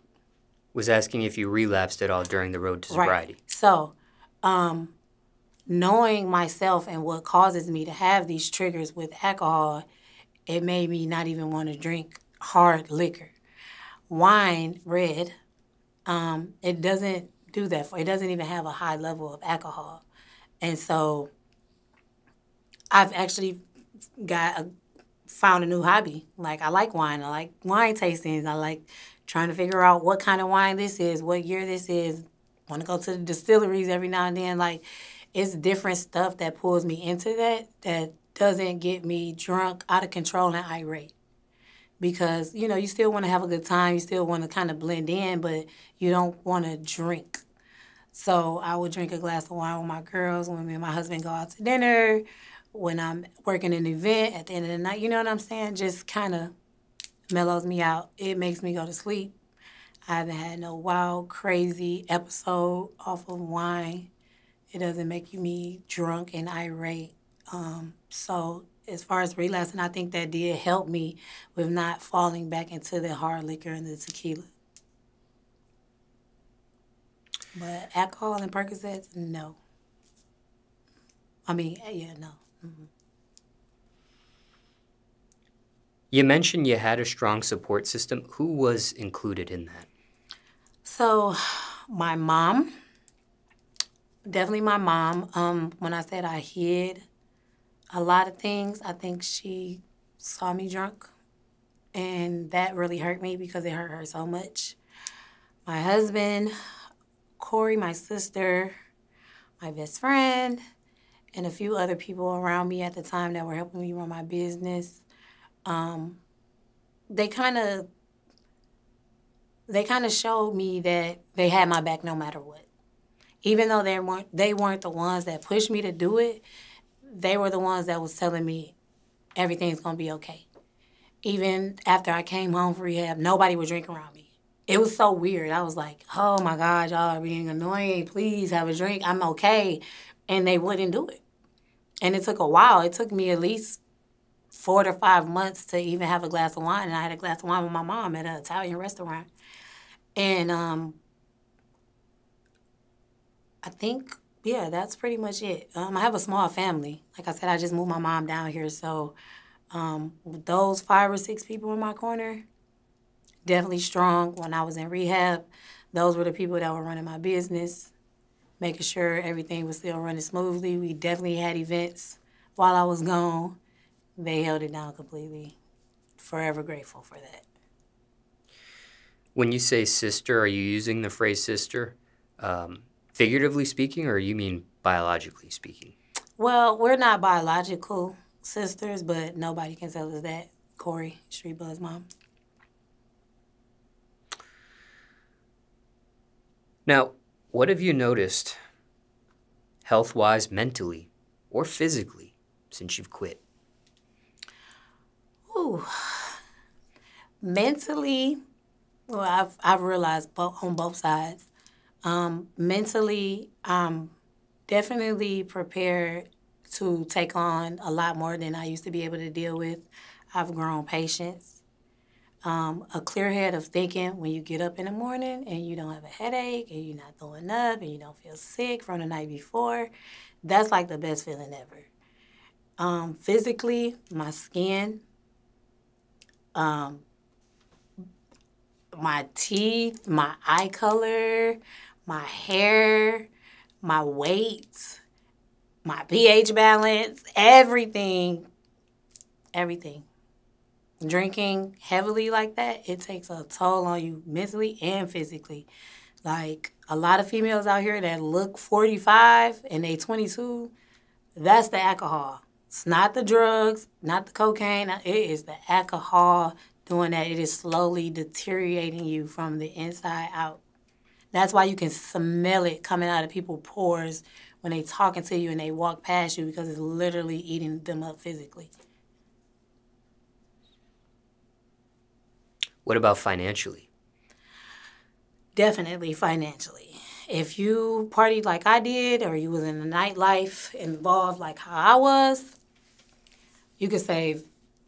Was asking if you relapsed at all during the road to sobriety. Right. So knowing myself and what causes me to have these triggers with alcohol, it made me not even want to drink hard liquor. Wine, red, it doesn't do that. It doesn't even have a high level of alcohol. And so I've actually found a new hobby. Like, I like wine. I like wine tastings. I like trying to figure out what kind of wine this is, what year this is. Want to go to the distilleries every now and then. Like, it's different stuff that pulls me into that doesn't get me drunk, out of control, and irate. Because, you still want to have a good time. You still want to kind of blend in, but you don't want to drink. So I would drink a glass of wine with my girls when me and my husband go out to dinner, when I'm working an event at the end of the night. You know what I'm saying? Just kind of mellows me out. It makes me go to sleep. I haven't had no wild, crazy episode off of wine. It doesn't make me drunk and irate. So as far as relapsing, I think that did help me with not falling back into the hard liquor and the tequila. But alcohol and Percocets, no. I mean, yeah, no. Mm-hmm. You mentioned you had a strong support system. Who was included in that? So, my mom, definitely my mom. When I said I hid a lot of things, I think she saw me drunk, and that really hurt me because it hurt her so much. My husband, Corey, my sister, my best friend, and a few other people around me at the time that were helping me run my business. They kind of showed me that they had my back no matter what. Even though they weren't the ones that pushed me to do it, they were the ones that was telling me everything's gonna be okay. Even after I came home from rehab, nobody would drink around me. It was so weird. I was like, oh my God, y'all are being annoying. Please have a drink. I'm okay. And they wouldn't do it. And it took a while. It took me at least 4 to 5 months to even have a glass of wine. And I had a glass of wine with my mom at an Italian restaurant. And I think, yeah, that's pretty much it. I have a small family. Like I said, I just moved my mom down here. So with those 5 or 6 people in my corner, definitely strong. When I was in rehab, those were the people that were running my business, making sure everything was still running smoothly. We definitely had events while I was gone. They held it down completely. Forever grateful for that. When you say sister, are you using the phrase sister figuratively speaking, or you mean biologically speaking? Well, we're not biological sisters, but nobody can tell us that. Corey, Street Buzz mom. Now, what have you noticed health-wise, mentally, or physically since you've quit? Ooh. Mentally, well, I've realized on both sides. Mentally, I'm definitely prepared to take on a lot more than I used to be able to deal with. I've grown patience. A clear head of thinking when you get up in the morning and you don't have a headache and you're not throwing up and you don't feel sick from the night before. That's like the best feeling ever. Physically, my skin, my teeth, my eye color, my hair, my weight, my pH balance, everything. Drinking heavily like that, it takes a toll on you mentally and physically. Like, a lot of females out here that look 45 and they 22, that's the alcohol. It's not the drugs, not the cocaine. It is the alcohol doing that. It is slowly deteriorating you from the inside out. That's why you can smell it coming out of people's pores when they talking to you and they walk past you, because it's literally eating them up physically. What about financially? Definitely financially. If you partied like I did, or you was in the nightlife involved like how I was, you could save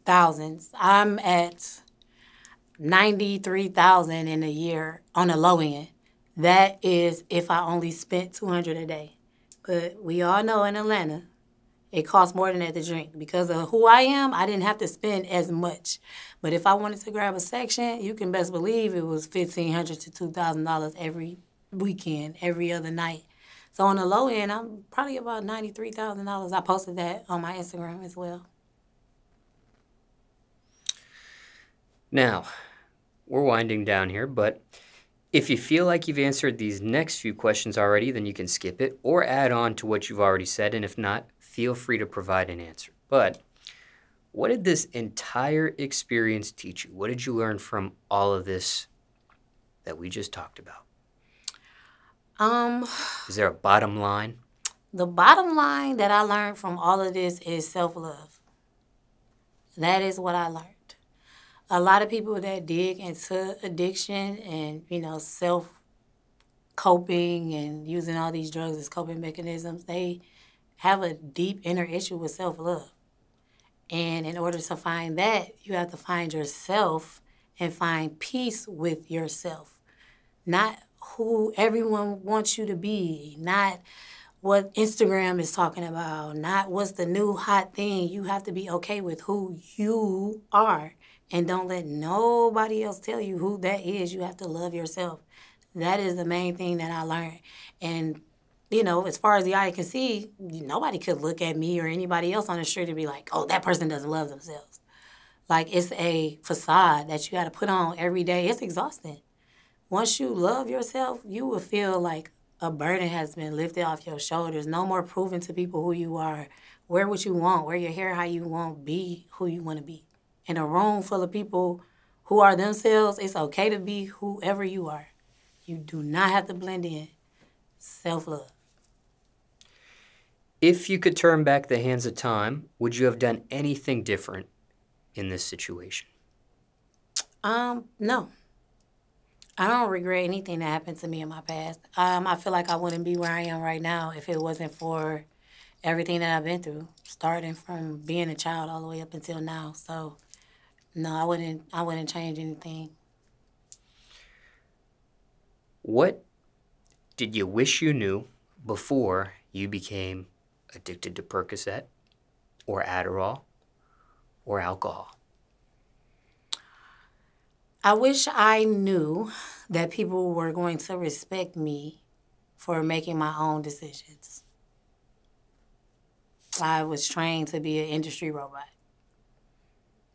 thousands. I'm at $93,000 in a year on the low end. That is if I only spent $200 a day. But we all know in Atlanta, it costs more than that to drink. Because of who I am, I didn't have to spend as much. But if I wanted to grab a section, you can best believe it was $1,500 to $2,000 every weekend, every other night. So on the low end, I'm probably about $93,000. I posted that on my Instagram as well. Now, we're winding down here, but if you feel like you've answered these next few questions already, then you can skip it or add on to what you've already said, and if not, feel free to provide an answer. But what did this entire experience teach you? What did you learn from all of this that we just talked about? Is there a bottom line? The bottom line that I learned from all of this is self-love. That is what I learned. A lot of people that dig into addiction and, self-coping and using all these drugs as coping mechanisms, they have a deep inner issue with self-love. And in order to find that, you have to find yourself and find peace with yourself. Not who everyone wants you to be, not what Instagram is talking about, not what's the new hot thing. You have to be okay with who you are. And don't let nobody else tell you who that is. You have to love yourself. That is the main thing that I learned. And, you know, as far as the eye can see, nobody could look at me or anybody else on the street and be like, oh, that person doesn't love themselves. Like, it's a facade that you got to put on every day. It's exhausting. Once you love yourself, you will feel like a burden has been lifted off your shoulders. No more proving to people who you are. Wear what you want. Wear your hair how you want. Be who you want to be. In a room full of people who are themselves, it's okay to be whoever you are. You do not have to blend in. Self-love. If you could turn back the hands of time, would you have done anything different in this situation? No. I don't regret anything that happened to me in my past. I feel like I wouldn't be where I am right now if it wasn't for everything that I've been through, starting from being a child all the way up until now. So, no, I wouldn't change anything. What did you wish you knew before you became addicted to Percocet or Adderall or alcohol? I wish I knew that people were going to respect me for making my own decisions. I was trained to be an industry robot.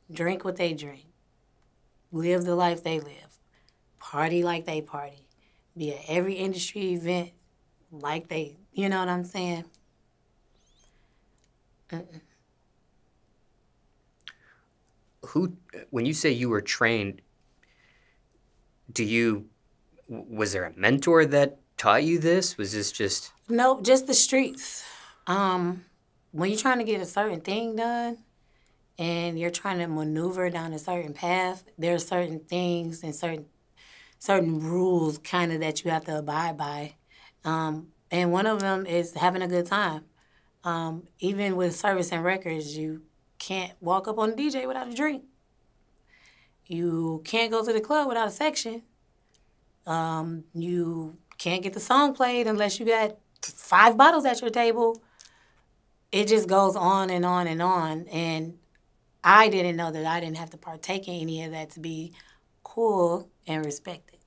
Drink what they drink. Live the life they live. Party like they party. Be at every industry event like they, you know what I'm saying? When you say you were trained, was there a mentor that taught you this? Was this just... No, just the streets. When you're trying to get a certain thing done and you're trying to maneuver down a certain path, there are certain things and certain rules kind of that you have to abide by. And one of them is having a good time. Even with service and records, you can't walk up on a DJ without a drink. You can't go to the club without a section. You can't get the song played unless you got 5 bottles at your table. It just goes on and on and on. And I didn't know that I didn't have to partake in any of that to be cool and respected.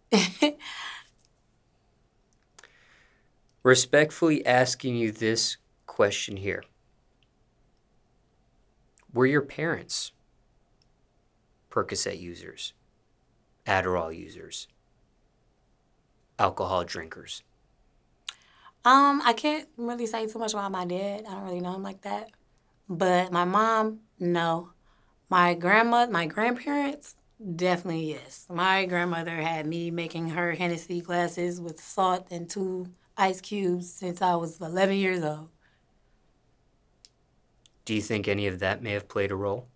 Respectfully asking you this question here. Were your parents Percocet users, Adderall users, alcohol drinkers? I can't really say too much about my dad. I don't really know him like that. But my mom, no. My grandparents, definitely yes. My grandmother had me making her Hennessy glasses with salt and 2 ice cubes since I was 11 years old. Do you think any of that may have played a role?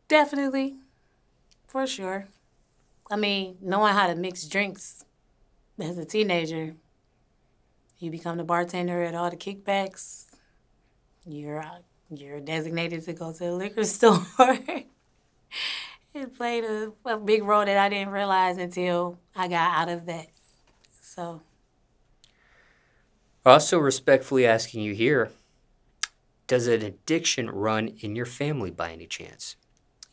Definitely. For sure. I mean, knowing how to mix drinks as a teenager, you become the bartender at all the kickbacks. You're designated to go to the liquor store. It played a big role that I didn't realize until I got out of that. So. Also respectfully asking you here, does an addiction run in your family by any chance?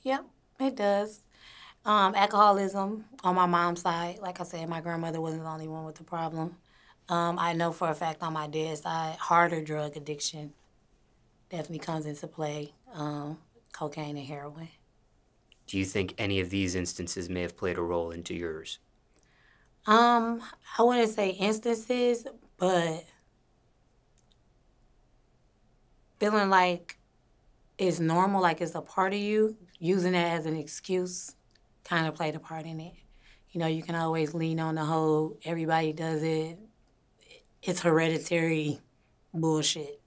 Yep, it does. Alcoholism on my mom's side. Like I said, my grandmother wasn't the only one with the problem. I know for a fact on my dad's side, harder drug addiction definitely comes into play. Cocaine and heroin. Do you think any of these instances may have played a role into yours? I wouldn't say instances, but feeling like it's normal, like it's a part of you, using it as an excuse kind of played a part in it. You know, you can always lean on the whole, everybody does it, it's hereditary bullshit.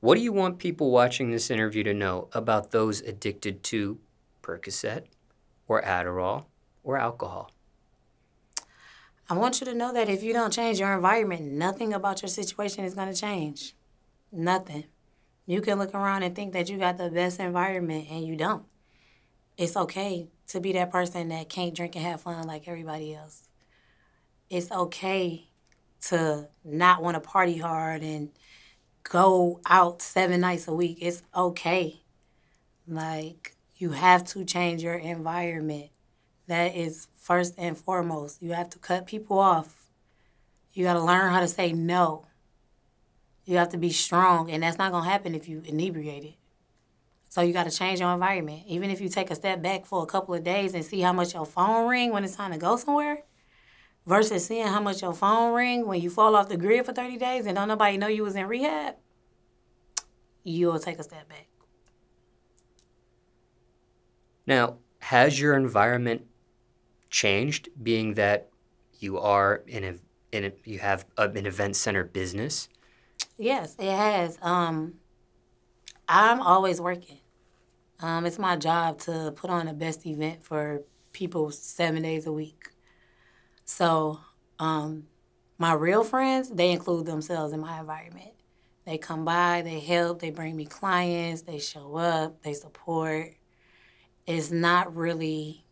What do you want people watching this interview to know about those addicted to Percocet or Adderall or alcohol? I want you to know that if you don't change your environment, nothing about your situation is going to change. Nothing. You can look around and think that you got the best environment, and you don't. It's okay to be that person that can't drink and have fun like everybody else. It's okay to not want to party hard and go out 7 nights a week. It's okay. Like, you have to change your environment. That is first and foremost. You have to cut people off. You got to learn how to say no. You have to be strong, and that's not going to happen if you inebriated. So you got to change your environment. Even if you take a step back for a couple of days and see how much your phone ring when it's time to go somewhere, versus seeing how much your phone ring when you fall off the grid for 30 days and don't nobody know you was in rehab, you'll take a step back. Now, has your environment changed, being that you are you have an event center business? Yes, it has. I'm always working. It's my job to put on the best event for people 7 days a week. So my real friends, they include themselves in my environment. They come by, they help, they bring me clients, they show up, they support. It's not really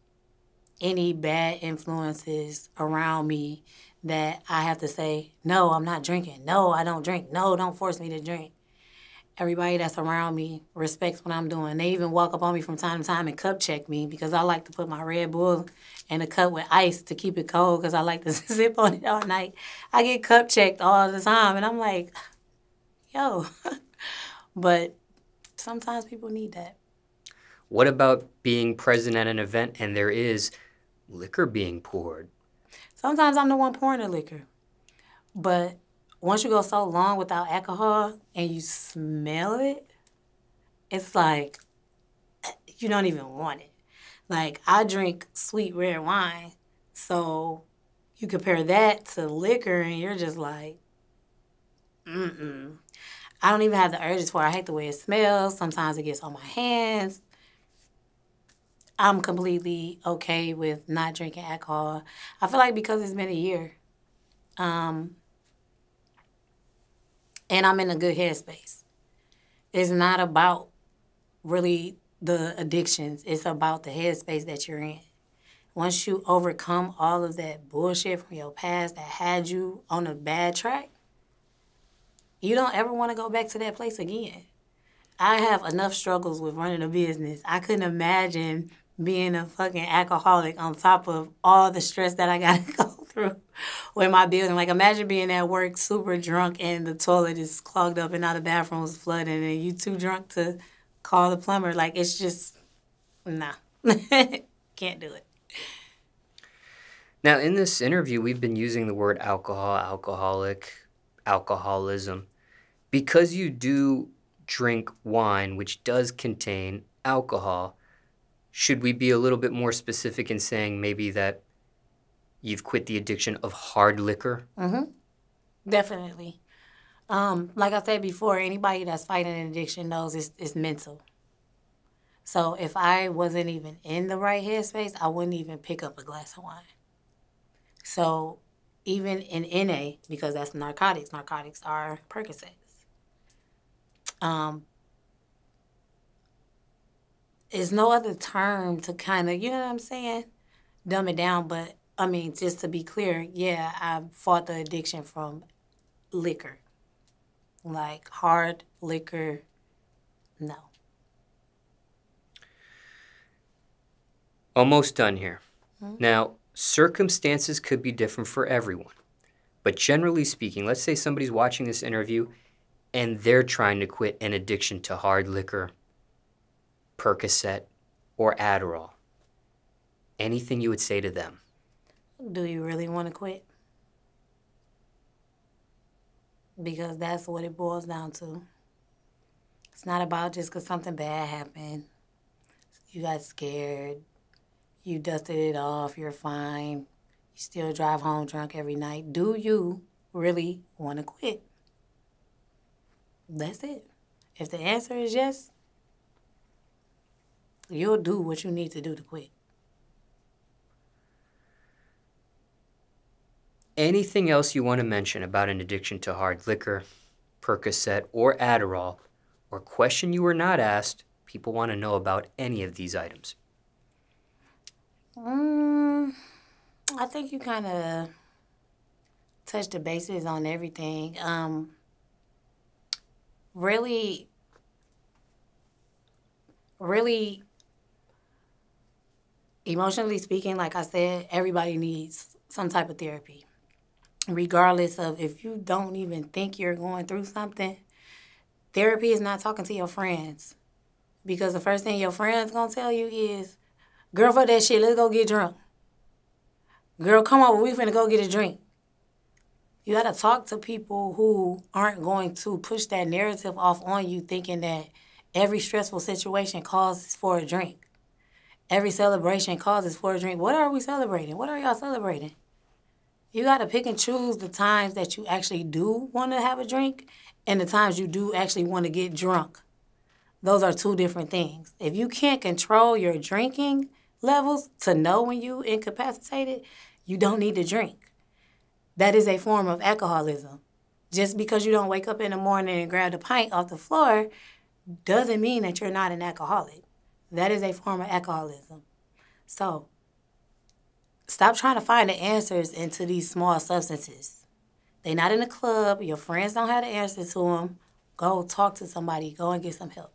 any bad influences around me that I have to say, no, I'm not drinking. No, I don't drink. No, don't force me to drink. Everybody that's around me respects what I'm doing. They even walk up on me from time to time and cup check me because I like to put my Red Bull in a cup with ice to keep it cold because I like to sip on it all night. I get cup checked all the time, and I'm like, yo. But sometimes people need that. What about being present at an event and there is liquor being poured? Sometimes I'm the one pouring the liquor. But once you go so long without alcohol and you smell it, it's like you don't even want it. Like, I drink sweet red wine, so you compare that to liquor and you're just like, mm-mm. I don't even have the urges for it. I hate the way it smells. Sometimes it gets on my hands. I'm completely okay with not drinking alcohol. I feel like because it's been a year, and I'm in a good headspace. It's not about really the addictions. It's about the headspace that you're in. Once you overcome all of that bullshit from your past that had you on a bad track, you don't ever want to go back to that place again. I have enough struggles with running a business. I couldn't imagine being a fucking alcoholic on top of all the stress that I got to go through with my building. Like, imagine being at work super drunk and the toilet is clogged up and now the bathroom is flooding and you too drunk to call the plumber. Like, it's just, nah. Can't do it. Now, in this interview, we've been using the word alcohol, alcoholic, alcoholism. Because you do drink wine, which does contain alcohol, should we be a little bit more specific in saying maybe that you've quit the addiction of hard liquor? Mm-hmm. Definitely. Like I said before, anybody that's fighting an addiction knows it's mental. So if I wasn't even in the right headspace, I wouldn't even pick up a glass of wine. So even in NA, because that's narcotics are Percocets. There's no other term to kind of, you know what I'm saying, dumb it down. But, I mean, just to be clear, yeah, I fought the addiction from liquor. Like, hard liquor, no. Almost done here. Mm-hmm. Now, circumstances could be different for everyone. But generally speaking, let's say somebody's watching this interview and they're trying to quit an addiction to hard liquor, Percocet, or Adderall. Anything you would say to them? Do you really want to quit? Because that's what it boils down to. It's not about just because something bad happened. You got scared. You dusted it off. You're fine. You still drive home drunk every night. Do you really want to quit? That's it. If the answer is yes, you'll do what you need to do to quit. Anything else you want to mention about an addiction to hard liquor, Percocet, or Adderall, or question you were not asked, people want to know about any of these items? I think you kind of touched the bases on everything. Really Emotionally speaking, like I said, everybody needs some type of therapy. Regardless of if you don't even think you're going through something, therapy is not talking to your friends. Because the first thing your friends gonna tell you is, girl, fuck that shit, let's go get drunk. Girl, come on, we finna go get a drink. You gotta talk to people who aren't going to push that narrative off on you thinking that every stressful situation causes for a drink. Every celebration causes for a drink. What are we celebrating? What are y'all celebrating? You got to pick and choose the times that you actually do want to have a drink and the times you do actually want to get drunk. Those are two different things. If you can't control your drinking levels to know when you incapacitated, you don't need to drink. That is a form of alcoholism. Just because you don't wake up in the morning and grab a pint off the floor doesn't mean that you're not an alcoholic. That is a form of alcoholism. So, stop trying to find the answers into these small substances. They're not in the club. Your friends don't have the answers to them. Go talk to somebody. Go and get some help.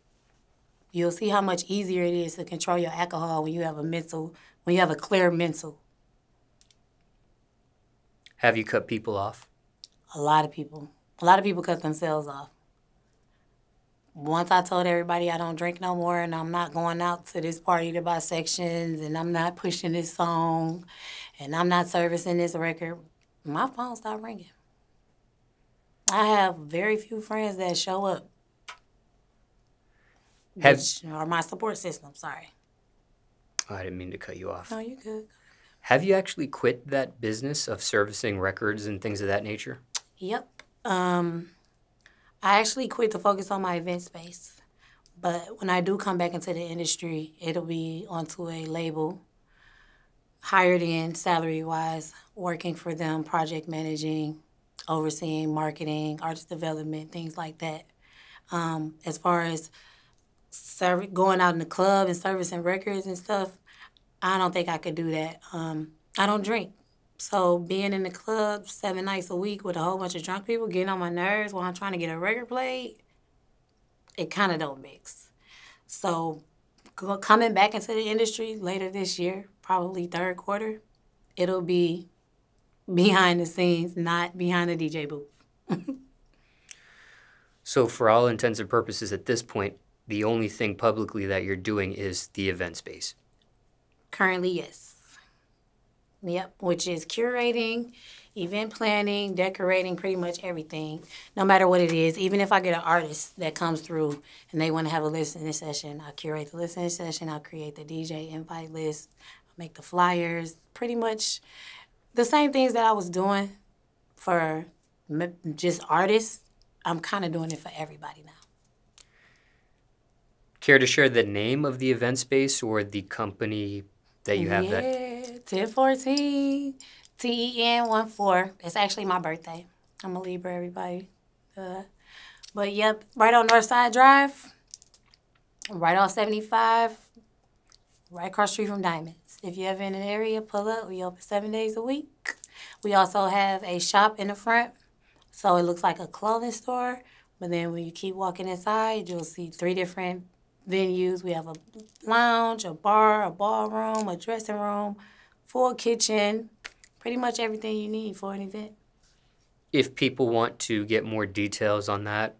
You'll see how much easier it is to control your alcohol when you have a clear mental. Have you cut people off? A lot of people cut themselves off. Once I told everybody I don't drink no more and I'm not going out to this party to buy sections and I'm not pushing this song and I'm not servicing this record, my phone stopped ringing. I have very few friends that show up, which are my support system, sorry. Oh, I didn't mean to cut you off. No, you good. Have you actually quit that business of servicing records and things of that nature? Yep. I actually quit to focus on my event space. But when I do come back into the industry, it'll be onto a label, hired in salary-wise, working for them, project managing, overseeing marketing, artist development, things like that. As far as going out in the club and servicing records and stuff, I don't think I could do that. I don't drink. So being in the club 7 nights a week with a whole bunch of drunk people getting on my nerves while I'm trying to get a record played, it kind of don't mix. So coming back into the industry later this year, probably third quarter, it'll be behind the scenes, not behind the DJ booth. So for all intents and purposes at this point, the only thing publicly that you're doing is the event space. Currently, yes. Yep, which is curating, event planning, decorating, pretty much everything, no matter what it is. Even if I get an artist that comes through and they want to have a listening session, I curate the listening session, I'll create the DJ invite list, I'll make the flyers, pretty much the same things that I was doing for just artists, I'm kind of doing it for everybody now. Care to share the name of the event space or the company that you have that? 1014 TEN14. It's actually my birthday. I'm a Libra, everybody. But yep, right on Northside Drive, right off 75, right across the street from Diamonds. If you're ever in an area, pull up. We open 7 days a week. We also have a shop in the front, so it looks like a clothing store. But then when you keep walking inside, you'll see 3 different venues. We have a lounge, a bar, a ballroom, a dressing room, full kitchen, pretty much everything you need for an event. If people want to get more details on that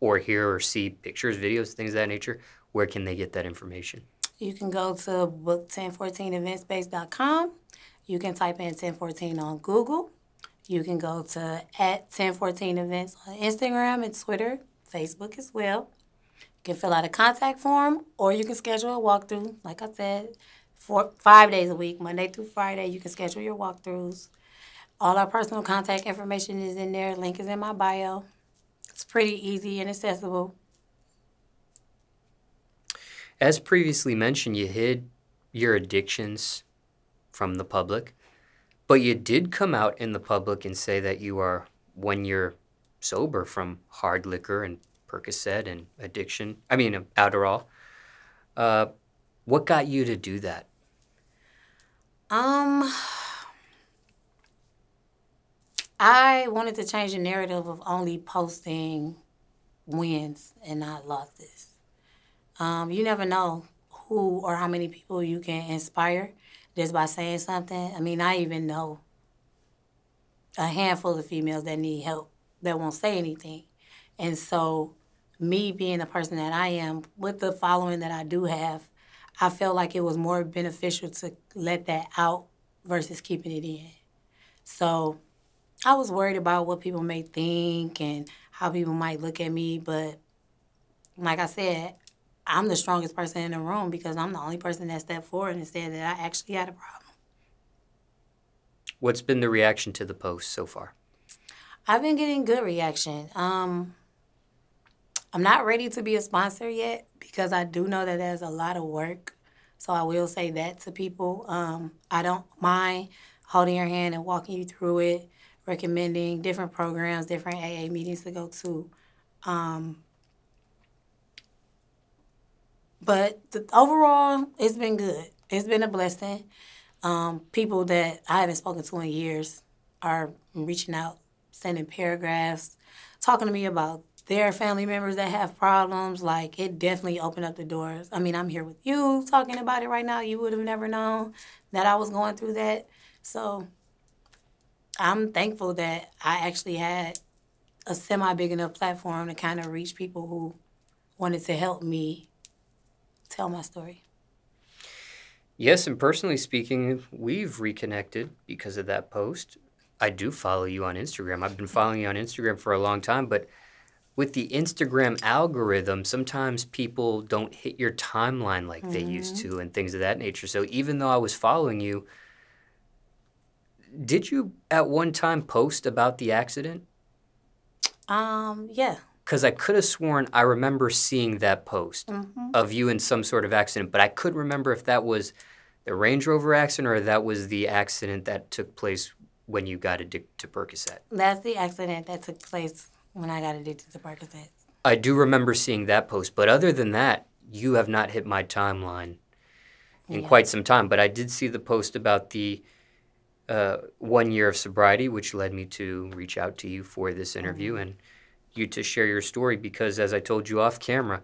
or hear or see pictures, videos, things of that nature, where can they get that information? You can go to book1014eventspace.com. You can type in 1014 on Google. You can go to @1014events on Instagram and Twitter, Facebook as well. You can fill out a contact form, or you can schedule a walkthrough. Like I said, 5 days a week, Monday through Friday, you can schedule your walkthroughs. All our personal contact information is in there. Link is in my bio. It's pretty easy and accessible. As previously mentioned, you hid your addictions from the public, but you did come out in the public and say that you are 1 year sober from hard liquor and Percocet and Adderall. What got you to do that? I wanted to change the narrative of only posting wins and not losses. You never know who or how many people you can inspire just by saying something. I mean, I even know a handful of females that need help that won't say anything. And so me being the person that I am, with the following that I do have, I felt like it was more beneficial to let that out versus keeping it in. So I was worried about what people may think and how people might look at me, but like I said, I'm the strongest person in the room because I'm the only person that stepped forward and said that I actually had a problem. What's been the reaction to the post so far? I've been getting good reaction. I'm not ready to be a sponsor yet because I do know that there's a lot of work. So I will say that to people. I don't mind holding your hand and walking you through it, recommending different programs, different AA meetings to go to. But overall, it's been good. It's been a blessing. People that I haven't spoken to in years are reaching out, sending paragraphs, talking to me about their family members that have problems. Like, it definitely opened up the doors. I mean, I'm here with you talking about it right now. You would have never known that I was going through that. So I'm thankful that I actually had a semi-big enough platform to kind of reach people who wanted to help me tell my story. Yes, and personally speaking, we've reconnected because of that post. I do follow you on Instagram. I've been following you on Instagram for a long time, but with the Instagram algorithm, sometimes people don't hit your timeline like they used to and things of that nature. So even though I was following you, did you at one time post about the accident? Yeah. Because I could have sworn I remember seeing that post of you in some sort of accident, but I couldn't remember if that was the Range Rover accident or that was the accident that took place when you got addicted to Percocet. That's the accident that took place when I got addicted to Percocet. I do remember seeing that post, but other than that, you have not hit my timeline in quite some time. But I did see the post about the 1 year of sobriety, which led me to reach out to you for this interview and you to share your story because, as I told you off camera,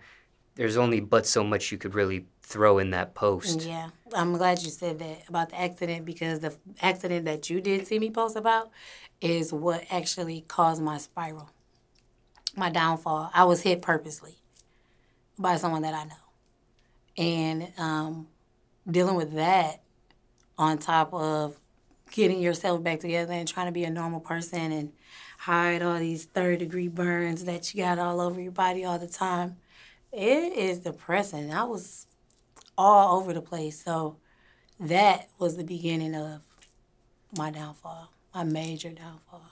there's only but so much you could really throw in that post. Yeah, I'm glad you said that about the accident because the accident that you did see me post about is what actually caused my spiral, my downfall. I was hit purposely by someone that I know. And dealing with that on top of getting yourself back together and trying to be a normal person and hide all these third-degree burns that you got all over your body all the time, it is depressing. I was all over the place. So that was the beginning of my downfall, my major downfall.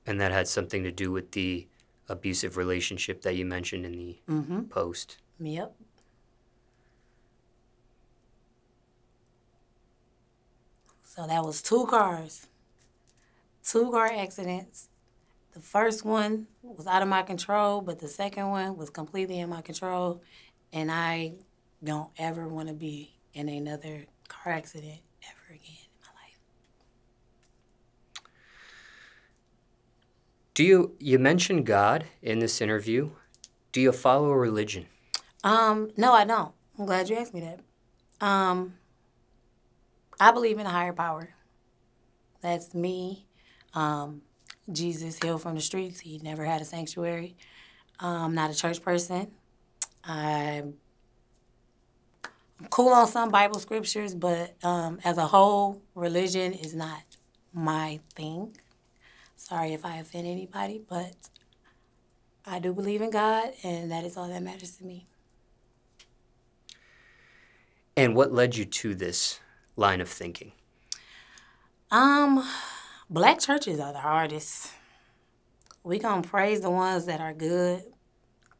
And that had something to do with the abusive relationship that you mentioned in the post. Yep. So that was 2 cars, 2-car accidents. The first one was out of my control, but the second one was completely in my control. And I don't ever want to be in another car accident ever again in my life. You mentioned God in this interview. Do you follow a religion? No, I don't. I'm glad you asked me that. I believe in a higher power. That's me. Jesus healed from the streets. He never had a sanctuary. I'm not a church person. I'm cool on some Bible scriptures, but as a whole, religion is not my thing. Sorry if I offend anybody, but I do believe in God, and that is all that matters to me. And what led you to this line of thinking? Black churches are the hardest. We gonna praise the ones that are good,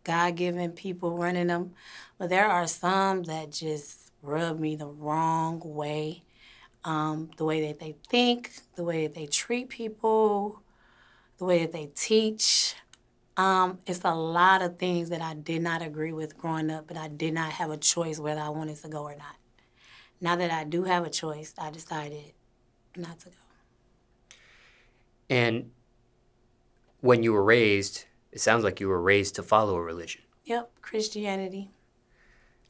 God-given people running them, but there are some that just rub me the wrong way. The way that they think, the way that they treat people, the way that they teach. It's a lot of things that I did not agree with growing up, but I did not have a choice whether I wanted to go or not. Now that I do have a choice, I decided not to go. And when you were raised, it sounds like you were raised to follow a religion. Yep, Christianity.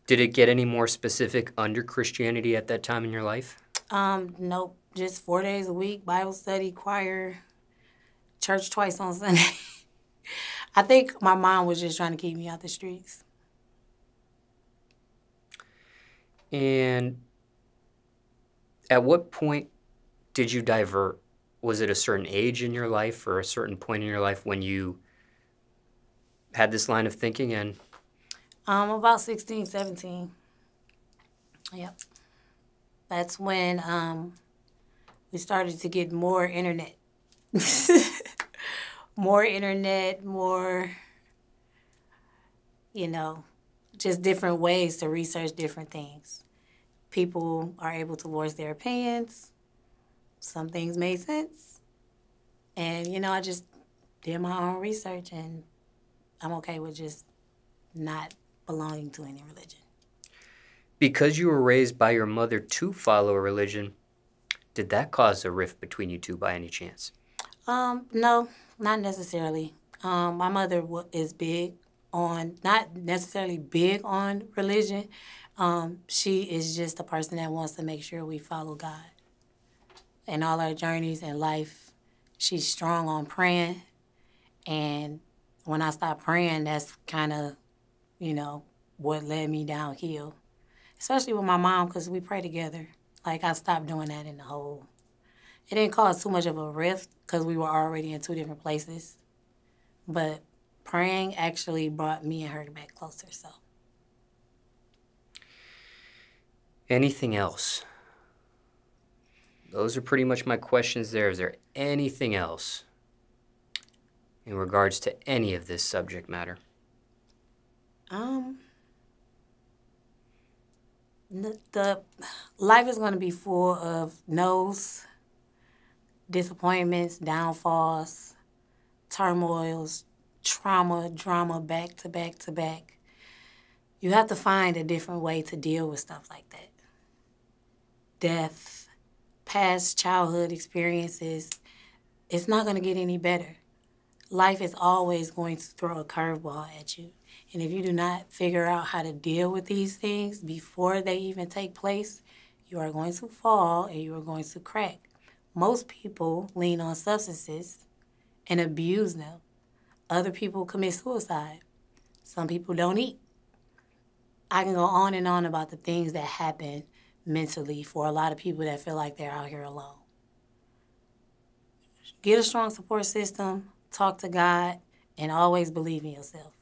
Did it get any more specific under Christianity at that time in your life? Nope. Just 4 days a week, Bible study, choir, church twice on Sunday. I think my mom was just trying to keep me out the streets. And at what point did you divert? Was it a certain age in your life or a certain point in your life when you had this line of thinking? And About 16, 17. Yep. That's when we started to get more internet. More internet, more, just different ways to research different things. People are able to voice their opinions. Some things made sense. And, I just did my own research, and I'm okay with just not belonging to any religion. because you were raised by your mother to follow a religion, did that cause a rift between you two by any chance? No, not necessarily. My mother is big on, not necessarily big on religion. She is just a person that wants to make sure we follow God. In all our journeys in life, she's strong on praying. And when I stopped praying, that's kind of, what led me downhill. Especially with my mom, because we pray together. Like, I stopped doing that in the whole. It didn't cause too much of a rift because we were already in two different places. But praying actually brought me and her back closer, so. Anything else? Those are pretty much my questions there. Is there anything else in regards to any of this subject matter? The life is going to be full of no's, disappointments, downfalls, turmoils, trauma, drama, back to back to back. You have to find a different way to deal with stuff like that. Death, past childhood experiences, it's not going to get any better. Life is always going to throw a curveball at you. And if you do not figure out how to deal with these things before they even take place, you are going to fall and you are going to crack. Most people lean on substances and abuse them. Other people commit suicide. Some people don't eat. I can go on and on about the things that happen mentally for a lot of people that feel like they're out here alone. Get a strong support system, talk to God, and always believe in yourself.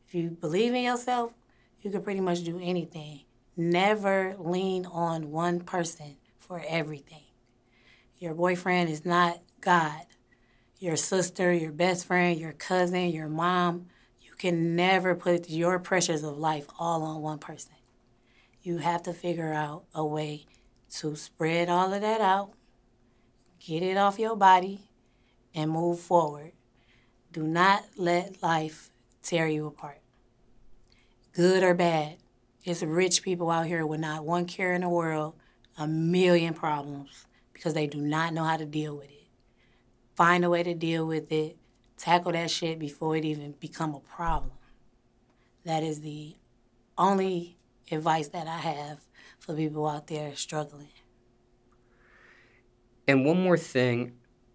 If you believe in yourself, you can pretty much do anything. Never lean on one person for everything. Your boyfriend is not God. Your sister, your best friend, your cousin, your mom, you can never put your pressures of life all on one person. You have to figure out a way to spread all of that out, get it off your body, and move forward. Do not let life tear you apart. Good or bad. It's rich people out here with not one care in the world, a million problems, because they do not know how to deal with it. Find a way to deal with it. Tackle that shit before it even become a problem. That is the only advice that I have for people out there struggling. And one more thing,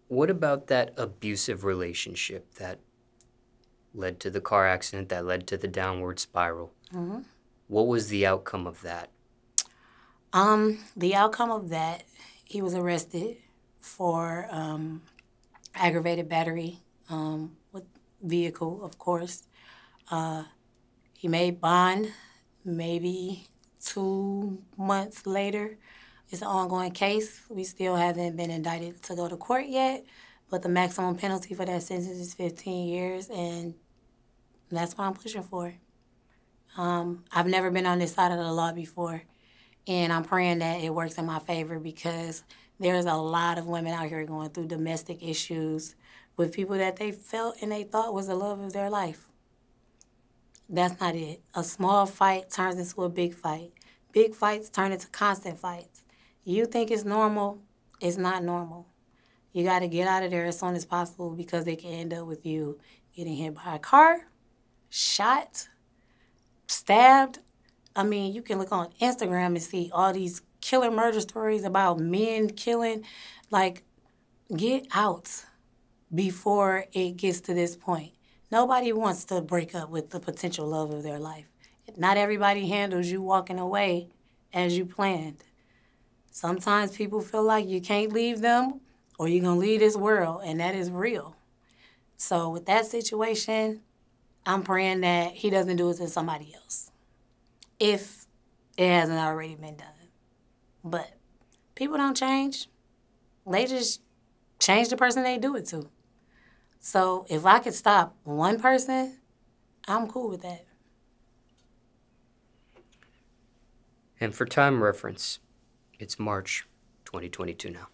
what about that abusive relationship that led to the car accident, that led to the downward spiral? Mm-hmm. What was the outcome of that? The outcome of that, he was arrested for aggravated battery with vehicle, of course. He made bond maybe 2 months later. It's an ongoing case. We still haven't been indicted to go to court yet, but the maximum penalty for that sentence is 15 years, and that's what I'm pushing for. I've never been on this side of the law before, and I'm praying that it works in my favor because there's a lot of women out here going through domestic issues with people that they felt and they thought was the love of their life. That's not it. A small fight turns into a big fight. Big fights turn into constant fights. You think it's normal, it's not normal. You got to get out of there as soon as possible because it can end up with you getting hit by a car, shot, stabbed, I mean, you can look on Instagram and see all these killer murder stories about men killing. Like, get out before it gets to this point. Nobody wants to break up with the potential love of their life. Not everybody handles you walking away as you planned. Sometimes people feel like you can't leave them or you're going to leave this world, and that is real. So with that situation, I'm praying that he doesn't do it to somebody else, if it hasn't already been done. But people don't change. They just change the person they do it to. So if I could stop one person, I'm cool with that. And for time reference, it's March 2022 now.